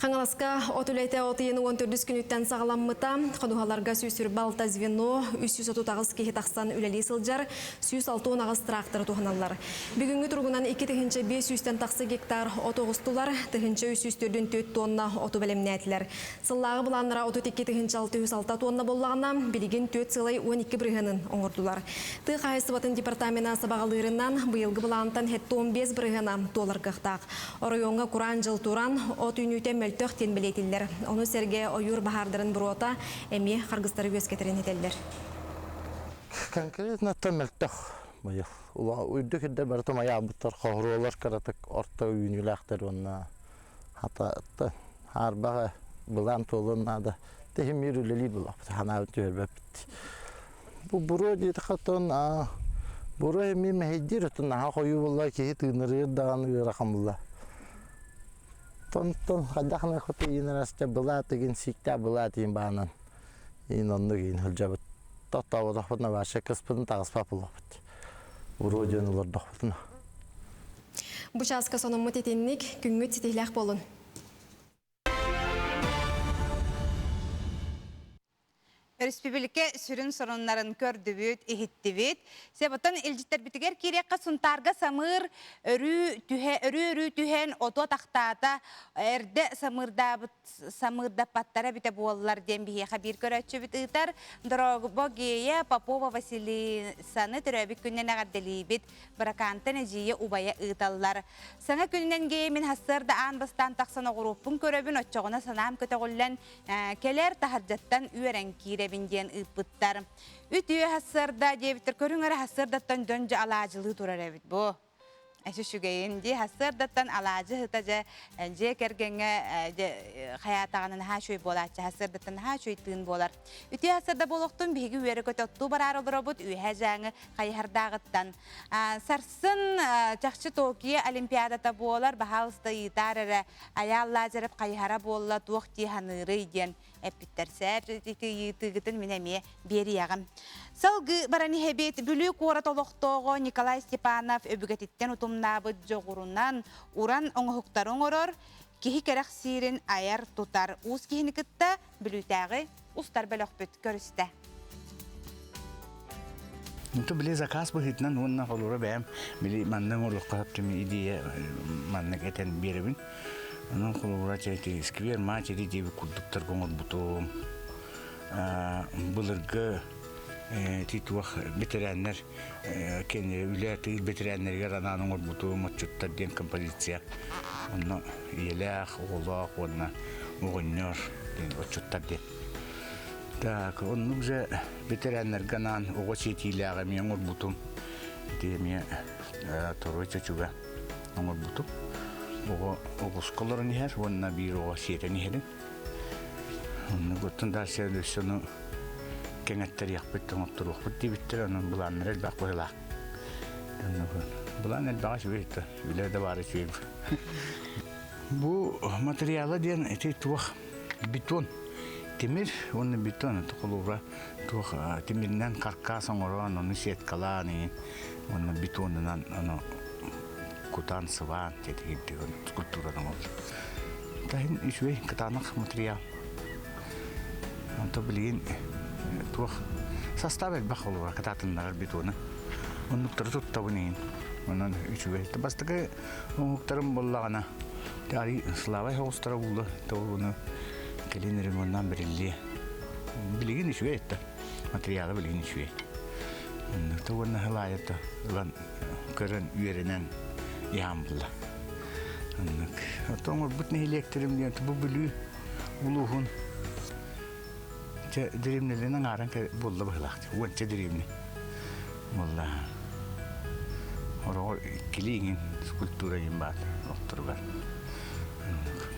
Speaker 2: Қаңаласка отулайта отыйыны 14 күніттен сағаламмыта, қадуғаларға сүйсір балта звено, 330 кейі тақсан үлелі сылжар, 106 ағыз трактор туғаналар. Бүгінгі тұрғынан 2-500 тақсы гектар оты ғыстылар, 304 тонна оты бәлемнәтілер. Сыллағы бұланыра 32-606 тонна боллағына, білеген 4 сылай 12 бірғанын оңырдылар. Тұқ айсыбатын департамена сабағалырынан бұйылғы бұлантан хетті 15 бірғана доллар қықтақ. Орайонға Құран жыл туран, от үйнүйте мөлтөк тен білетілдер. Оны серге ойыр бағардырын бұрота, әме қарғыстары өз кетерін етелдер.
Speaker 8: Конкретно мөлтөк. Үйді кеддер барытым аяғбыттар қоғыролар қаратық орта үйініләқтер онына. Хата арбаға бұлан толынады. Тәхім үйрілелі бұлақ. Ханауын түйербәп бітті. Бұл бұро дейді қатын, бұро әме мәйдер өтін аға қойы болла кейі түйінірі дағаны рақамылла. Тон қадақны құты енерасты бұла теген сикта бұла тейін бағынан. Ең онды кейін хүлжабыт. Тоқтауы доқпытына башы кіспідін тағыспа бұлапыт. Уродион олар доқпытына.
Speaker 2: Бұшасқа сонымы тетеннік күнгі тетейләқ болын.
Speaker 1: Республика сүрін сұрынларын көрдібіт, ихиттібіт. Себаттан елжіттер бітігер керекқа сұнтарға самыр өрі түхен ото тақтата әрді самырда паттара біті болылар ден бігеға бір көрәтші біт ұйтар. Дрогбогея Попова Василисаны түрәбік күннен ағаддели біт біракантын әжейе ұбая ұйталылар. Саңа күннен геймін хасырда аң бастан тақсан оғыруппын көрәбін отчоғына санам көтіғылан келер тахаржаттан үйерен кире бинден ыппыттар. Үтүе хассарда дебиттер көрүңөр хассардаттан дөнжө алаажылы турар эбит бу. Әші шүгейін де хассардаттан алаажы хытажа же кергенге хаятағанын ха шөй болачы, хассардаттан ха шөй тыын болар. Үтүе хассарда болуқтun биги үйері көтөтту барар олар обут үйе жаңы қайхардағыттан. Сарсын жақшы Токио олимпиадата болар, бахалысты ыйтар әрі аялла жарып қайхара болла туық тиханыры иден. Әппіттер сәр тыгытын менеме бері яғым. Салғы бараны хебет бүлі қорат олықтоғы Николай Степанов өбігететтен ұтымнабы жоғырынан уран оңғықтарын орыр, кехі керек сирин аяр тұтар. Уыз кехіні күтті бүлітәғі ұстар бәліқ бүт көрісті.
Speaker 3: Itu beli zakas bahitnan hunna kolora bam beli manna ngolok kaptem idea manna keten birebin anu kolora ceti skriver ma ceti di kuduktar gongor buto bulurga tituah veteranlar ken ülati veteranlar garan ngor buto machutta den kompozisiya onu yelak oğlak ona oğunyor den ochutta den. Так, он уже ветеранер Ганан, угощитель агами, он бутум, где мне второй чучуга, он бутум, он школор не хер, он на бюро сети не хер, он готов дальше дальше, ну, кенгаттер яхпет, он второй, вот ветеран, он бланер, баквела, бланер багаж вейта, виле давары чуев. Бу материалы ден, это тух бетон. Темир, он бетон, это колора, тух темирнен каркас орон, он сет калани, он бетон, он кутан сван, это скульптура на мол. Тахин ишвей катанах материал. Онто билген тух состав элбах олура кататыннар битуна. Оннуктар туттабынын. Онан үчүгө. Бастыгы оңуктарым боллагана. Тари слава хостра булды. Тоуну келинерим оннан берилли. Билген үчүгө этте. Материалы билген үчүгө. Тоуна халаята лан көрөн үйренен ямбылла. Отоңор бутны электрим ден бу бүлү улугун. Дирімнелерінің арын болды бұғылақты. Өтсе дирімне. Молла. Орағыр келейген скульптура ен бады. Оқтыр бар.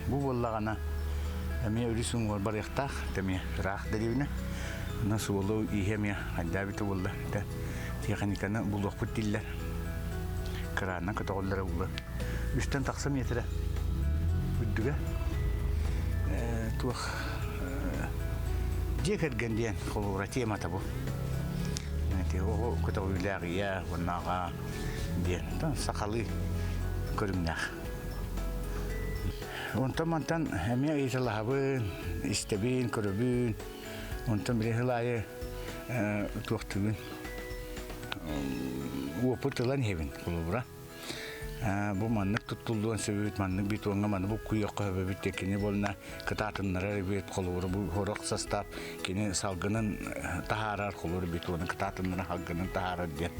Speaker 3: Бұл боллағана әме өрісің ол бар яқтақ. Тәме рақ дирімне. Насы олу ихеме айдабеті болды. Техниканы бұл оқпыт диллер. Кыраннан катағылары болды. Үстен тақсам етірі. Үддігі. Туақ Декер генден холура тема табу. Нәти о көтөүләргә ванага ден. Тан сакалы көрүмнәх. Онтан мантан әмә итәләбен, истебин көрүбүн. Онтан бирәләе туктыбын. Опытылан хевин холура. Бу маннык туттулуан сөбөт маннык бит онга маны бу куякка хөбөт текене болна кытатыннары бит колуру бу хорок состав кене салгынын тахарар колуру бит оны кытатыннары халгынын тахарар ден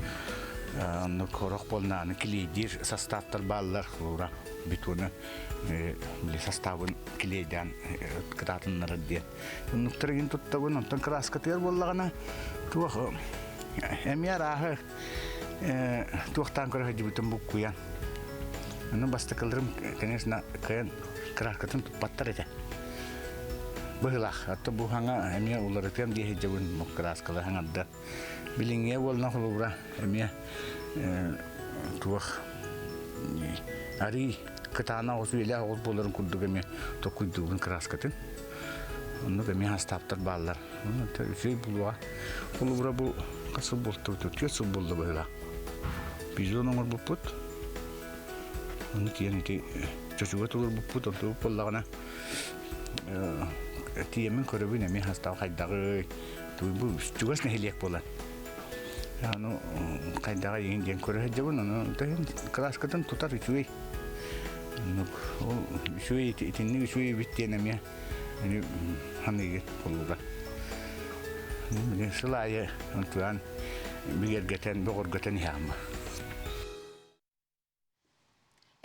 Speaker 3: аны хорок болнаны килидир составтар баллар колура бит оны биле составын киледен кытатыннары ден нуктыргын туттагын онтан краска тер боллагана тух эмер ахы тухтан көрө жибутун бу куян. Аны бастыкылырым, конечно, кайын крахкатын паттар ете. Бұғылақ, атты бұл хаңа әме оларытын дейі жауын мұқыраскалы хаңадда. Біліңе болна құлыбыра әме туақ ари кытана оsu ile oğuz bolların kurduk eme tokuyduğun kraskatın. Onu eme hastaptır bağlar. Onu şey buluğa. Bulubura bu kasıl buldu tutuyor, su buldu böyle. Biz onun bu put. Onu tiyeni çocuğa tulur bu put onu bullağına. Tiyemin körübün eme hastap kaydağı. Bu çugas nehliyek bolan. Yani kaydağı yengen körü hecabın onu da kraskatın tutar üçüy. O üçüy itinli üçüy bittiğine mi? Yani hangi kolluğa? Ne sılaya antuan bir gergeten bir gorgeten yağma.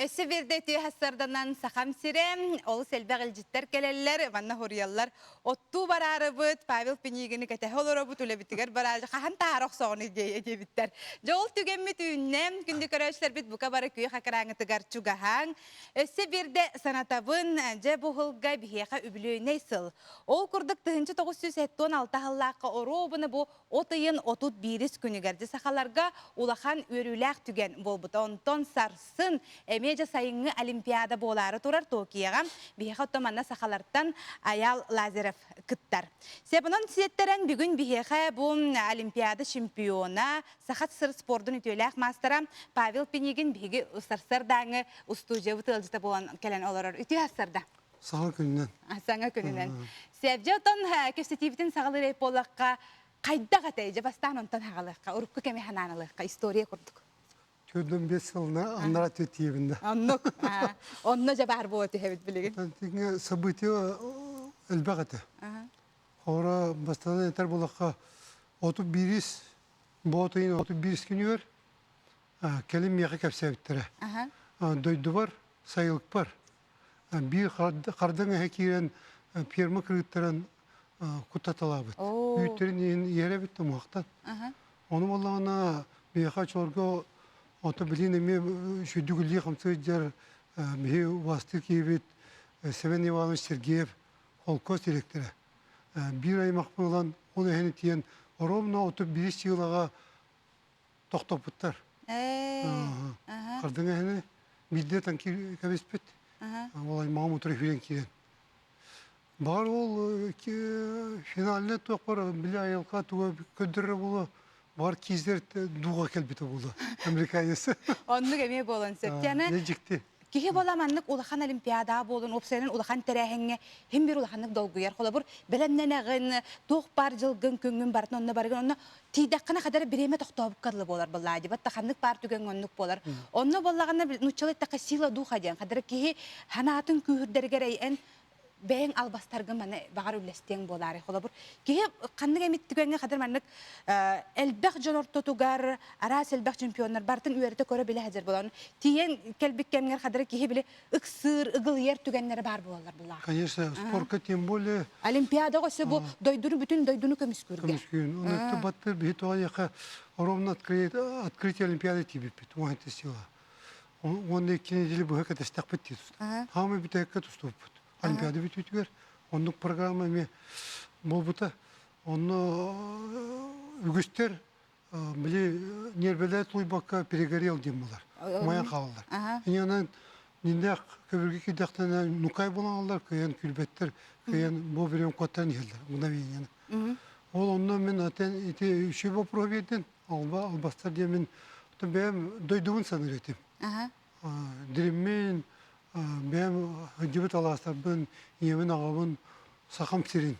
Speaker 1: Esiverde tüy hasardanan sakam sirem, olu selbeğil cidder keleller, vanna horiyallar, ottu bararı bıt, Pavel Pinigini kete holora bıt, öyle bitiger bararı, kahan tarok soğunu diye bitter. Joğul tügemmi tüyünnem, kündük arayışlar bit buka barı küy hakarağını tıgar çugahan. Esiverde sanatabın, ce buhulga bihiyaka übülüğü neysıl. Ol kurduk tıhıncı 976 hallaqqa orobını bu otayın otut biris günügerdi sakalarga ulahan örülək tügen bol buta onton sarsın, Meja sayıngı olimpiyada boları turar Tokyo'ya bihe otomanna sakalardan Ayal Lazarev kıttar. Sebunun siyetteren bugün bihe bu olimpiyada şampiyona sakat sır spordun ütülək mastera Pavel Pinigin bihe usarsardanı ustuja vıtılcıda bolan kelen olarar ütü hasarda.
Speaker 4: Sağa gününden.
Speaker 1: Sağa gününden. Sebce oton köstetivitin sağlı reyp olaqqa qayda gatayca bastan ontan hağalaqqa urukku kemi hananalaqqa istoriya kurduk.
Speaker 4: Köydüm 5 yılına anlarat ettiğimde.
Speaker 1: Anlık. Onunla cebar bu ötü evet bilgin.
Speaker 4: Çünkü sabıtıyor elbette. Sonra bastadan yeter bulakka otup biriz, bu otayın otup biriz günü var. Kelim yakı kapsa bittire. Döydü var, sayılık var. Bir kardan hekiren pirma kırıttıran kutatalabıt. Büyüklerin yere bitti muhaktan. Onu vallahi bir yaka çorga Otobilin emi şu düğülü kamçıcar bir vasıtı kibit Seven Ivanoviç Sergeyev Holkost direktörü. Bir ay makbul olan onu henüz diyen oromna otup bir yılağa toktoputlar. Kardına henüz millet anki kabespet. Olay Mahmut Refi'den kiren. Bağır ol finaline tokpar bile ayılka tuva ködürre bulu. Var kizler duğa kelbite buldu. Amerika'yısı.
Speaker 1: Onu gemiye bolan septiyana.
Speaker 4: Ne çıktı?
Speaker 1: Кихи боламаннык улахан олимпиада болын, опсайнын улахан тәрәхіңе, хем бір улаханнык долгуяр. Хола бұр біләмненәғын, тоқ бар жылғын көңін барын, онына барығын, онына тейдаққына қадары біреме тоқтауып қадылы болар бұлла. Дебат тақаннык бар түген оннық болар. Онына болағына нұчалы тақы сила духа ден. Қадары кихи ханатын күйірдергерейін, бәйін албастарғы маны бағар үлестен болары. Хола бұр кихи қанның әметтігенге қадар маннык әлбәқ жонор тотугар, арас әлбәқ чемпионлар бартын үйерді көрі біле әзір боларын. Тиен кәлбік кәмгер қадары кихи біле ұқсыр, ұғыл ер түгенлері бар болалар бұлла.
Speaker 4: Конечно, спортқа тем более...
Speaker 1: Олимпиада қосы бұл дойдуны, бүтін дойдуны көміс көрге.
Speaker 4: Көміс көрген. Оны баттыр бейт оған яқа ровно открытие Олимпиады тибет бет, оған тесила. Оны кенедели бұл әкет әстәқ бет дейді. Хамы бет әкет ұстып бет. Олимпиада бит үтігер. Оның программа ме бұл бұта. Оны үгістер біле нербелі тұлбаққа перегорел дем болар. Маян қалалар. Енен нендек көбірге кедақтан нұқай болан алар, көйен күлбеттер, көйен бұл бірен қоттан елдер. Мынавейен. Ол оннан мен атен үші бұл проведен, албастар демен бәйім дойдуын саныр етем. Діреммен бәйім өдебет аластар бұн, емен ағабын сақам сирин.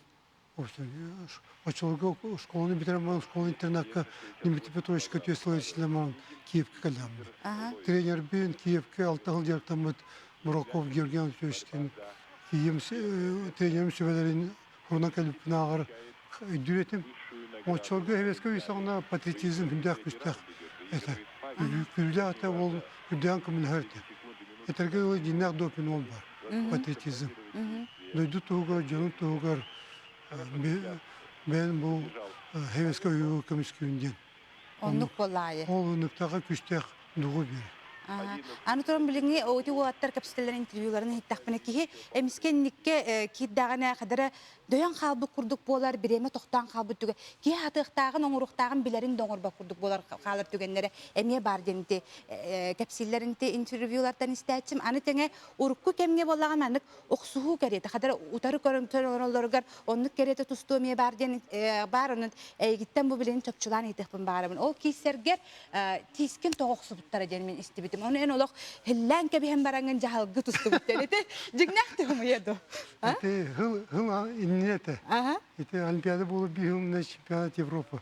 Speaker 4: Очолга школаны битерем, школа интернатка Дмитрий Петрович Катюслович Киевке калам. Тренер бен Киевке 6 жыл жертамыт Бураков Георгий Анатольевичтен Кием тренерим сөбелерин хурна калипна агар дүретим. Очолга хевеске висаңна патриотизм хүндәк күстәк. Это күлдә ата ол хүдән кымын хәрте. Этерге ол динак допин ол бар. Патриотизм. Дойду тугар, жану тугар. Ben bu heveske uyuğu kömüskünden.
Speaker 1: Onluk bolayı.
Speaker 4: O nıktağı küçtek duğu bir.
Speaker 1: Аны туран билинги оти уаттар капсителерин интервьюларын хиттакпына кихи эмискенникке киддагана кадара дөйөн халбы курдук болар биреме токтан халбы түгө ки хатыктагын оңуруктагын билерин доңорба курдук болар халыр түгеннере эмие бар денти капсиллеринти интервьюлардан истечим аны теңе урукку кемге боллаган манык оксуху керете кадара утары көрөмтөрөлөргөр оннук керете тусту эмие бар ден бар онун эйгиттен бу билен чөпчулан итепин барымын ол кийсергер тискен тогоксубуттара ден мен истибитим onu en olak hillen kebihem barangan jahal gutus tu betul itu jignah tu ya do.
Speaker 4: Itu hıl innete. Itu Olimpiada bulup bir hıl ne Şampiyonat Avrupa.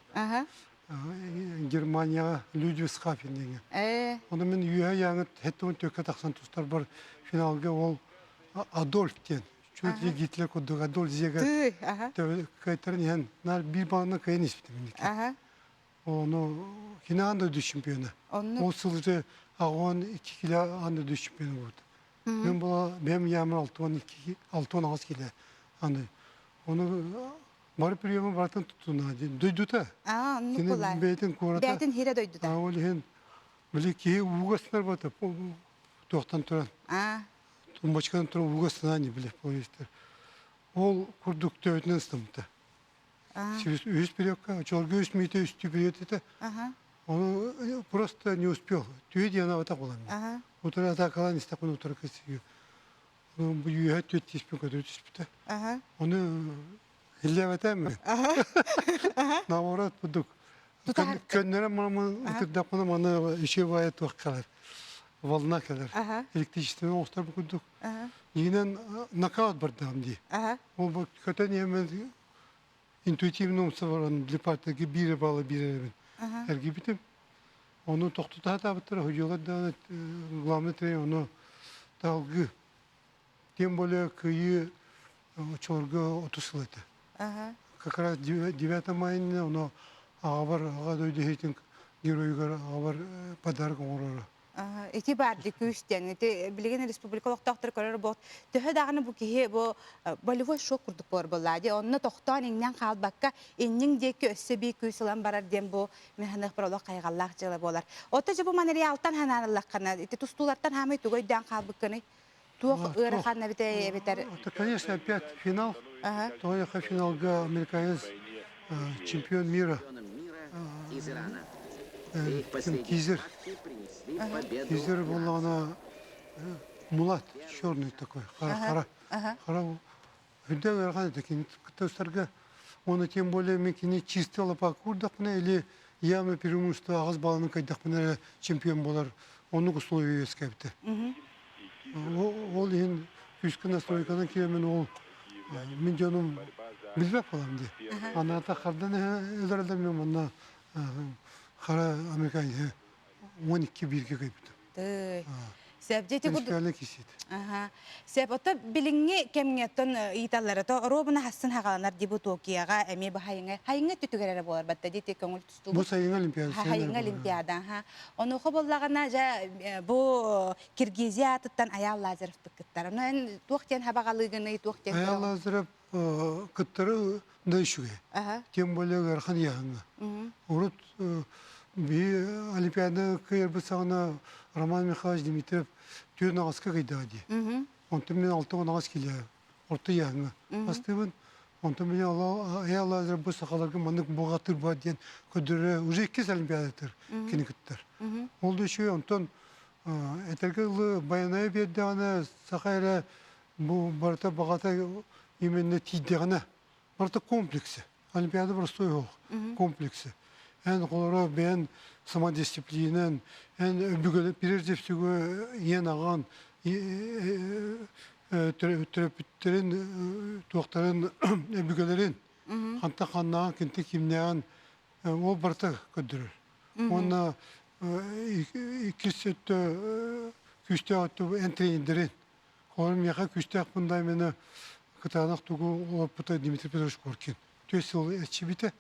Speaker 4: Germanya Ludwigshafen degen. Onu men üye yanıt hetton töke taksan tustar bar finalga ol Adolf den. Çünkü Hitler kodu Adolf Zeger. Kaytarın yani nar bir bana kayın ispitim. Onu Hinanda düş şampiyonu. O sılcı ağın 2 kilo anda düş şampiyonu oldu. Ben bu benim yağmur 6-10 kilo anda. Onu marı priyamı vartan tuttuğuna duydu da.
Speaker 1: Ne kolay.
Speaker 4: Beytin korata.
Speaker 1: Beytin hire duydu da.
Speaker 4: Öyle bile ki uğraşlar batı. Doğtan turan. Başkan turan uğraşlar ne bile polisler. Ol kurduk tövden ısındı. Üst периодка, человек üst мите üst период это. Он просто не успел. Тюди она вот так была. Утро атаковала не стакан утро косию. Он буйга тюди спека тюди спета. Он хилеватем. Наоборот будук. Көннерем мамы утырдапына мана еще ваят вакалар. Волна калар. Электричествен остар будук. Йинен нокаут бардам ди. Ол бу көтөн емен intuitivno umsavaran lepataki bir bağlı bir evin. Ergibitim. Onu toktuta da biter. Hocalar da glametre onu dalgı. Тем более кıyı çorga 30 yıldı. Как раз 9 мая onu ağabar ağa döydü heytin geroygar ağabar подарок орора.
Speaker 1: Ити барды күстен, ити билеген республикалык доктор көрөр бот. Төһө даганы бу кихи бу болевой шок курдук бар боллади. Онны токтан иңнен калбакка иннин деки өссө би күсүлан барар дем бу механик пролог кайгаллак жылы болар. Ота же бу материалтан ханарылаккана, ити тустулардан хамы түгөйдөн калбыкканы. Туох ыраханна бите бетер.
Speaker 4: Это, конечно, опять финал. Тояха финалга американец чемпион мира. Кизер. Кизер был она мулат, черный такой, хара. Худа верхана такие, кто старга, он тем более мекине чистила по курдахне или явно преимущество агаз баланы кайдахне чемпион болар, он условия скепте. Ол ең күшкі настройкадан кейін ол мен жоным білбек болам де. Аната қардан өдірілді мен мұнда қара американцы 12-1-ге көйбіді.
Speaker 1: Сәбдеті күрді.
Speaker 4: Принципиально кеседі.
Speaker 1: Сәб, ота біліңге кәміңеттен италары, робына хасын хағаланар дебу Токияға әме бұл хайыңа түтігерері болар, бәтті дейті көңіл түсту.
Speaker 4: Бұл сайыңа олимпиада.
Speaker 1: Хайыңа олимпиада. Оны оқы болағына бұл Киргизия атыттан Аял Лазарев тұқыттар. Оны туақтен хабағалығыны, туақтен...
Speaker 4: Аял Лазарев кыттары да үшіге. Тем более ғархан яғыңа. Орыт олимпиада күйер сағына Роман Михайлович Дмитриев түйін ағасқа қайдағы де. Онты мен 6 ағас келе, орты яғыңа. Астығын, онты мен Аял Лазарев бұл сақаларға маңық бұға тұрба ден көдірі уже 2 олимпиадатыр кені күттір. Ол да үші, онтын әтіргі ұлы баянайы берді ғана сақайра бұл барыта бағата именно тейдіғана. Барыта комплексі. Олимпиада простой оқ, комплексі. Ән қолыра бән самодисциплинен, ән бүгілі прежде всего ең аған түрепіттерін, туақтарын бүгілерін, қанта қаннаған, кенті кемнеген, ол барта көдірір. Оны 2 сөтті күшті аты ән тренердерін. Қолырым яқа күшті ақпындай мені қытағанақ тұғы опыта Дмитрий Петрович Коркин. Төс ол әтші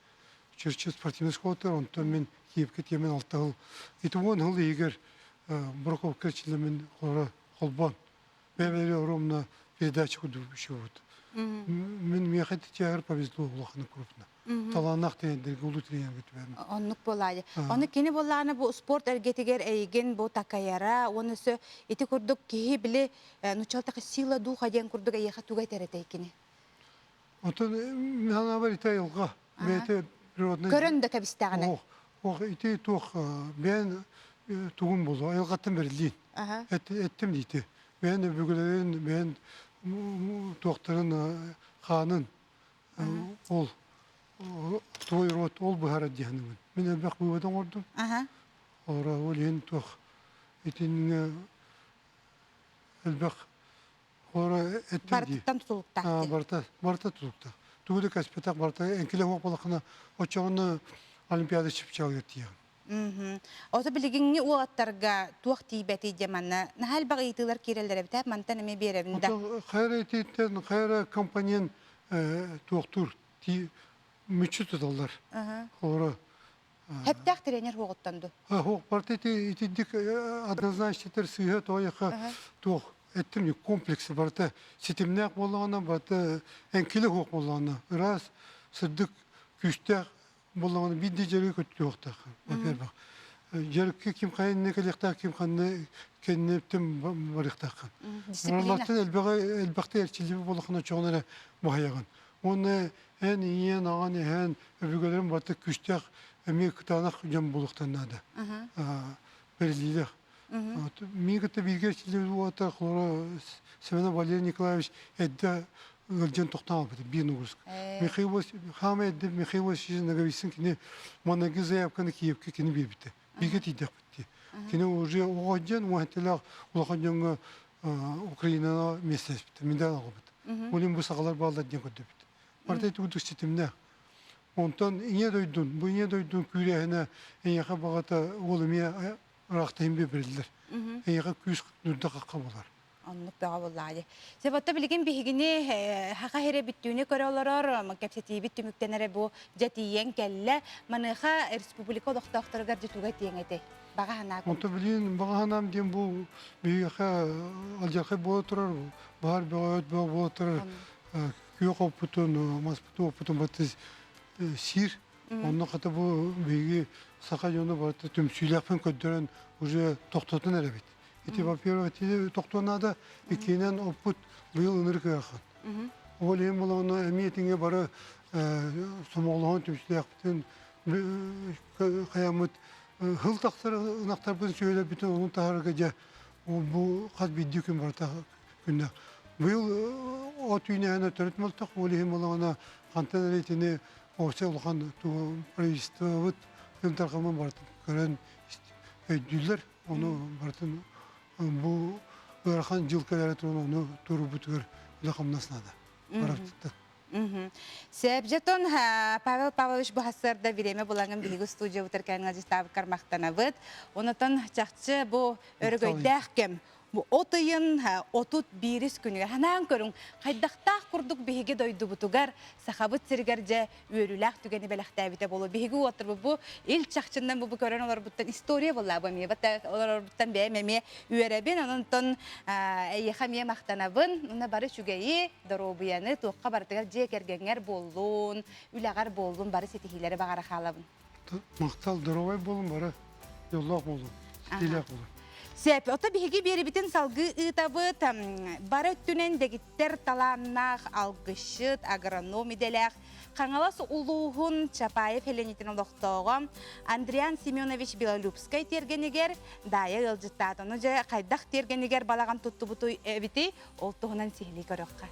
Speaker 4: Черчил спортивный школатыр, онтан мен Киевке темен 6 жыл. Итім 10 жыл егер Броков кірчілімен қолбан. Мәмелі ровно передачу құды үші өт. Мен мехеті театр повезло ұлақыны крупно. Таланақ тәйіндерге ұлы тренер көтібәрін.
Speaker 1: Онық болады. Оны кені болағаны бұл спорт әргетігер әйген бұл такаяра, онысы еті күрдік кейі білі нұчалтақы сила духа ден күрдік әйеға туғай тәрәті әйкені.
Speaker 4: Онтан мен ана бар итай ұлға.
Speaker 1: Көрінді кәбістағаны?
Speaker 4: Оқ, ите тоқ, бән туғын болу, айылғаттан берілдейін. Әттім дейті. Бән бүгілерін, бән тоқтарын қанын, ол той рот, ол бұхара дейінімін. Мен әлбәқ бұйвадан ордым. Ора ол ең тоқ. Етенің әлбәқ ора әттім дей.
Speaker 1: Бартыттан тұтылықтақты?
Speaker 4: Барта тұтылықтақ. Тугуды кәспетақ барта, әнкелі оқ болақына очағыны олимпиада шыпчағы ертияғын.
Speaker 1: Осы білігіңі ол аттарға туақ тейбәті деманна, нәхәл баға етілер керелері бітәп, мантан әме беребінде?
Speaker 4: Қайра ететтен, қайра компаниян туақтыр, мүтші тұталдар.
Speaker 1: Хәптәқ тренер оғыттанды?
Speaker 4: Оқ барта етедік однозначтетер сүйет ойыққа туақ. Әттім комплексы барта сетімнәқ болағына, барта әнкелі оқ болағына. Раз сырдық күштәқ болағына бидді жерге көтті оқтақын. Жерікке кем қайынны кәліқтақ, кем қанны кәннептім барықтақын. Рарлақтың әлбәқті әрчілігі болағына çoğunlara бағаяған. Оны ән иен аған ән өбігелерін барта күштәқ әме күтанақ жан болықтанады. Берілілік. Мигата биргерчилер уата хлора Семена Валерий Николаевич эдда гылжан тоқтан албады бирну гурск. Михаил хама эдда Михаил Васильевич наговисин кини манагы заявканы Киевке кини бирбите. Бигет идек битти. Кини уже оғаджан уахтелақ улақаджанға Украинана местес битти. Миндан албады. Олин бұл сағалар балдар ден көді битти. Марта еті удық сетімне. Онтан ине дойдун, бұл ине дойдун күрәхіне әйеқа бағата олыме рақтайын берілдер. Әйеға күз нүрді қаққа болар.
Speaker 1: Онлық бәға болады. Себатта білген бігіне хақа хере біттуіне көрі оларар, кәпсеті бітті мүктенері бұл жәтиен кәлі, маныға республика олықтақтырғар жетуға тиен әті. Баға хана көм?
Speaker 4: Онта білген баға ханам ден бұл бігеға алжақай бола тұрар, бағар бәға өт бәға бола тұрар, күйек опытын, маспытын опытын бәтіз сир. Онна қата бұл беге сақа жоны барты түмсүйләқпен көддерін уже тоқтатын әрәбет. Эти, во-первых, тоқтуанада екенен опыт бұйыл ұныр көяқан. Ол ең бұл оны әмиетіңе бары сомағылаған түмсүйләқпен қаямыт ғыл тақтары ұнақтар бұзын сөйлеп бітін оның тағырға жа бұл қаз бейді күн барта күнді. Бұйыл от үйіне әне түріт мұлтақ, ол ең бұл оны қантан әрейтіне осы ұлған правительство бұд ұмтарқаман бартын көрін өйділер, оны бартын бұл Örхан жылкалары туну туру бүтүгөр улакамнаснада. Барактык.
Speaker 1: Себжетон Павел Павлович Бухасарда время буланган биги студия утерканга жистабы кармактанабыт. Онотон чакчы бу өргөйдәк кем. Бу отыйын отут бирис күнүгө ханан көрүң кайдактак курдук биги дойду бутугар сахабыт сиргерже өрүлак түгени белектебите болу биги отур бу ил чакчындан бу көрөн олар буттан история болла бу ме бата олар буттан бемеме үребин онтон эйхаме мактанабын уна бары чүгейи доробуяны токка бартыгар же кергеңер болдун үлагар болдун бары сетихилери багара халабын
Speaker 4: Мактал доробай болун бары жоллок болду. Стилек болду.
Speaker 1: Сәп, ота биһиги берибитин салгы ытабыт, бары өттүнен дегиттер таланнах, алгышыт, агроном иделях, қаңалас улуғын Чапаев Хеленитин олықтауға, Андриан Семенович Белолюбскай тергенегер, дайы ылжыттатыны же қайдақ тергенегер балаған тұтты бұты әбіті, ол тұғынан сихли көріққа.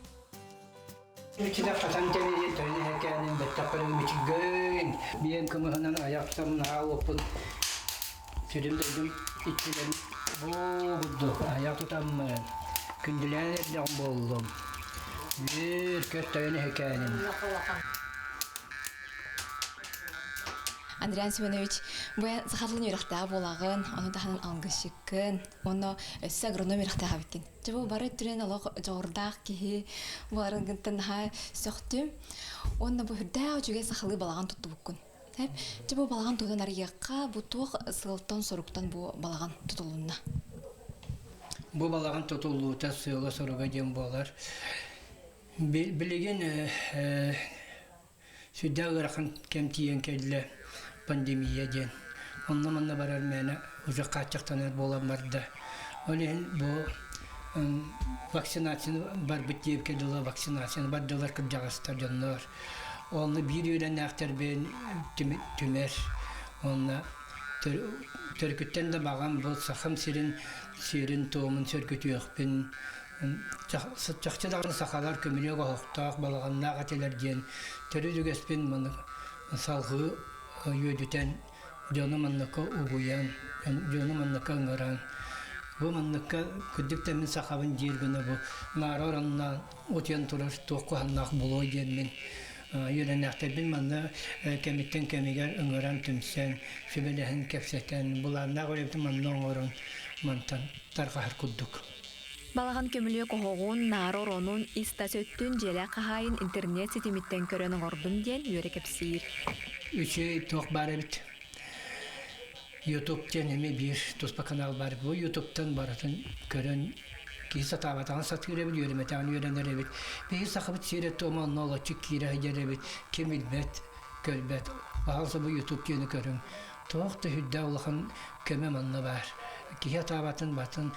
Speaker 5: Үчіде қасан тәнеге тәне әкәнін бәттақпәрін мүчігін, бейін күміғынан аяқтамын ауыпын, сүрімдердің итчілерін бұлды, аяқ тұтамын, күнділерден болдым, бір көз тәне әкәнін.
Speaker 7: Андриан Семенович, бұя зақатлын өріқтағы болағын, оны дағанын аңғышықын, оны өссі агроном өріқтағы біткен. Жабы бары түрен алақ жоғырдақ кейі, бұларын гінттен ға сөқтім, оны бұл үрдәу жүге сақалы балаған тұтты бұққын. Жабы балаған тұтын арияққа бұл туық сылттан соруқтан бұл балаған тұтылуына.
Speaker 5: Бұл балаған тұтылуыта сылы соруға дем болар. Білеген сүдді ағырақын кем тиен кәділі пандемия ден. Онна барар мәні уже қатшықтанар болан барды. Олен бұл вакцинацияны бар бүттеп кәділі вакцинацияны бардылар кіп жағастар жанлар. Оны бір үйрен әқтер бен түмер. Оны түркіттен де баған бұл сақым сирин тоғымын сөркіті өқпен. Чақчы дағын сақалар көмілі қоқтақ балағанна қателерден. Түрі дүгеспен мұны салғы өйдітен жоны манныққа ұғуян, жоны манныққа ұңыран. Бұл манныққа күдіктемін сақабын жергіні бұл. Нары ораннан отиян тұрар тоққы ханнақ болу дермен. Үйрен әқтербін манны кәметтен кәмегер ұңыран түмсен, шөбеліхін кәпсетен. Бұларына қөлепті манны оңырын мантан тарқағыр күддік.
Speaker 7: Балаған көмілі қоғуын нары оронун истасөттін желі қағайын интернет сетіметтен көрінің ордым ден үйері кәпсейір.
Speaker 5: Üçü toq бар бит. YouTube'dan hemen bir tospa kanal var. Bu YouTube'dan baratın görün ki satavatan satıyor biliyorum metan öğrenler bit. Bir sakıp seyret toman nola çıkira hecere bit. Kim bilmet kölbet. Bazı bu YouTube'dan görün. Toq da hüdda olağın kömem anla var. Ki satavatan batın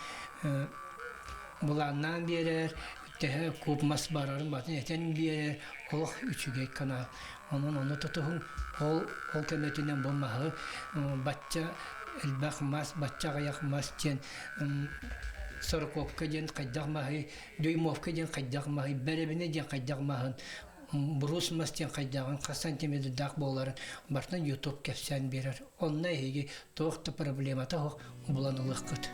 Speaker 5: bulandan birer tehe kupmas bararın batın eten birer Allah üçüge kanal. Onu tutuğun ol kemetinden bulmağı, batça elbaq mas, batça qayak mas diyen, sorokopka diyen qaydaq mağı, duymovka diyen qaydaq mağı, berebine diyen qaydaq mağın, burus mas diyen qaydaqın, qasan temedi daq boğların, bartan YouTube kefsen berer. Onna egi toğukta problemata hoq bulanılıq qıt.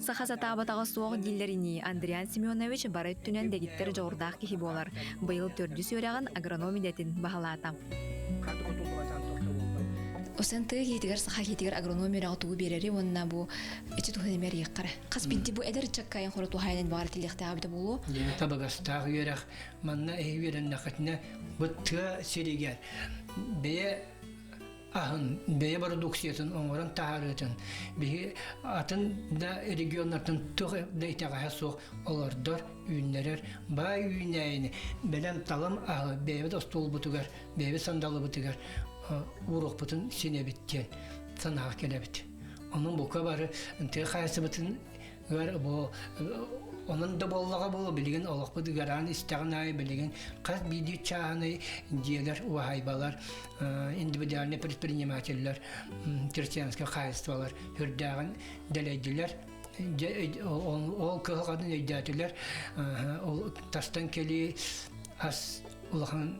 Speaker 7: Сахасата батағы соғы диллерини Андриан Семенович бары түнен дегиттер жоғырдақ кехи болар. Бұйыл төрді сөреген агрономидетін бағалатам. Осан тығы кейтігер саха кейтігер агрономияға туғы берері, онына бұл өте тұхын емер еққары. Қас бітті бұл әдір чаккайын қоры тұхайнен бағар тіліқті ғабыда болу?
Speaker 5: Табағастағы ерек, манна әйверін нақытына бұтты серегер. Бәе ahın beye produksiyatın onların taharatın bir atın da regionlardan çok da itağa sok olardır ünlüler bay ünlüyeni belem talam ahı beye de stol butugar beye sandalı butugar uruk butun sine bitten sana kelebit onun bu kabarı te hayasıbıtın var bu onun da bollağa bolu bilgin olaqpıdı garan istağnay bilgin qas bidi çağını diyeler o haybalar individualne предпринимательler крестьянское хозяйстволар hürdağın delediler ol kılğadın edatiler ol tastan keli as улахан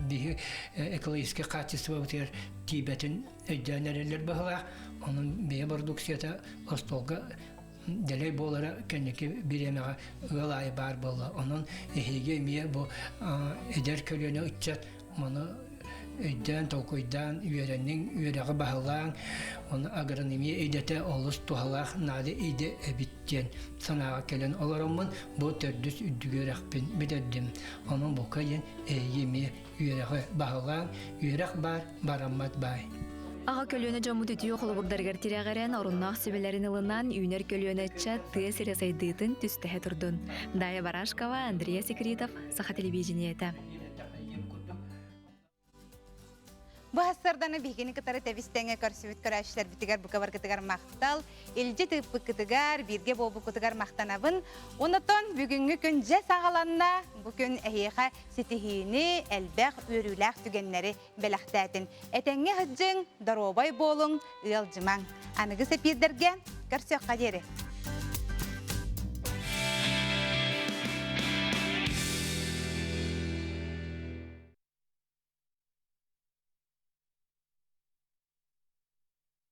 Speaker 5: биһи экологический качество утер тибетин эддәнәләр баһала, onun biye продукцията остолга делей болара кенеке биремега ылай бар болла. Onun эһиге мие бу эдер көлөнө үтчәт моны эддән толкойдан үйрәннең үйрәгә баһалаң, оны агрономия эдәтә олыс тухалах нады иде эбиттен санага келен оларымын бу төрдүс үдүгөрәкпен бидәддем. Onun бу кайын эйеме үйрәгә баһалаң, үйрәк бар, бараммат бай.
Speaker 6: Аға көлөне жамут үтіе қолыбырдарғар тирағарен орыннақ сөбелерін ылынан үйнер көлөне ча тыесірі сайдыйтын түстәхе тұрдын. Дая Барашкова, Андрея Секретов, Саха телевидениеті.
Speaker 1: Бу хастарданы бигени кытары тәбистәңе көрсүбүт көрәшләр битигәр бу кабар кытыгар мактал, илҗе тыппы кытыгар бирге бобу кытыгар мактанабын. Онотон бүгүнгү күн жә сагаланна, бу күн әһиха ситихини, әлбәх өрүләк түгәннәре беләхтәтен. Әтәңгә хәҗҗең, даробай болың, ыялҗымаң. Аныгы сепирдәргә көрсөк кадере.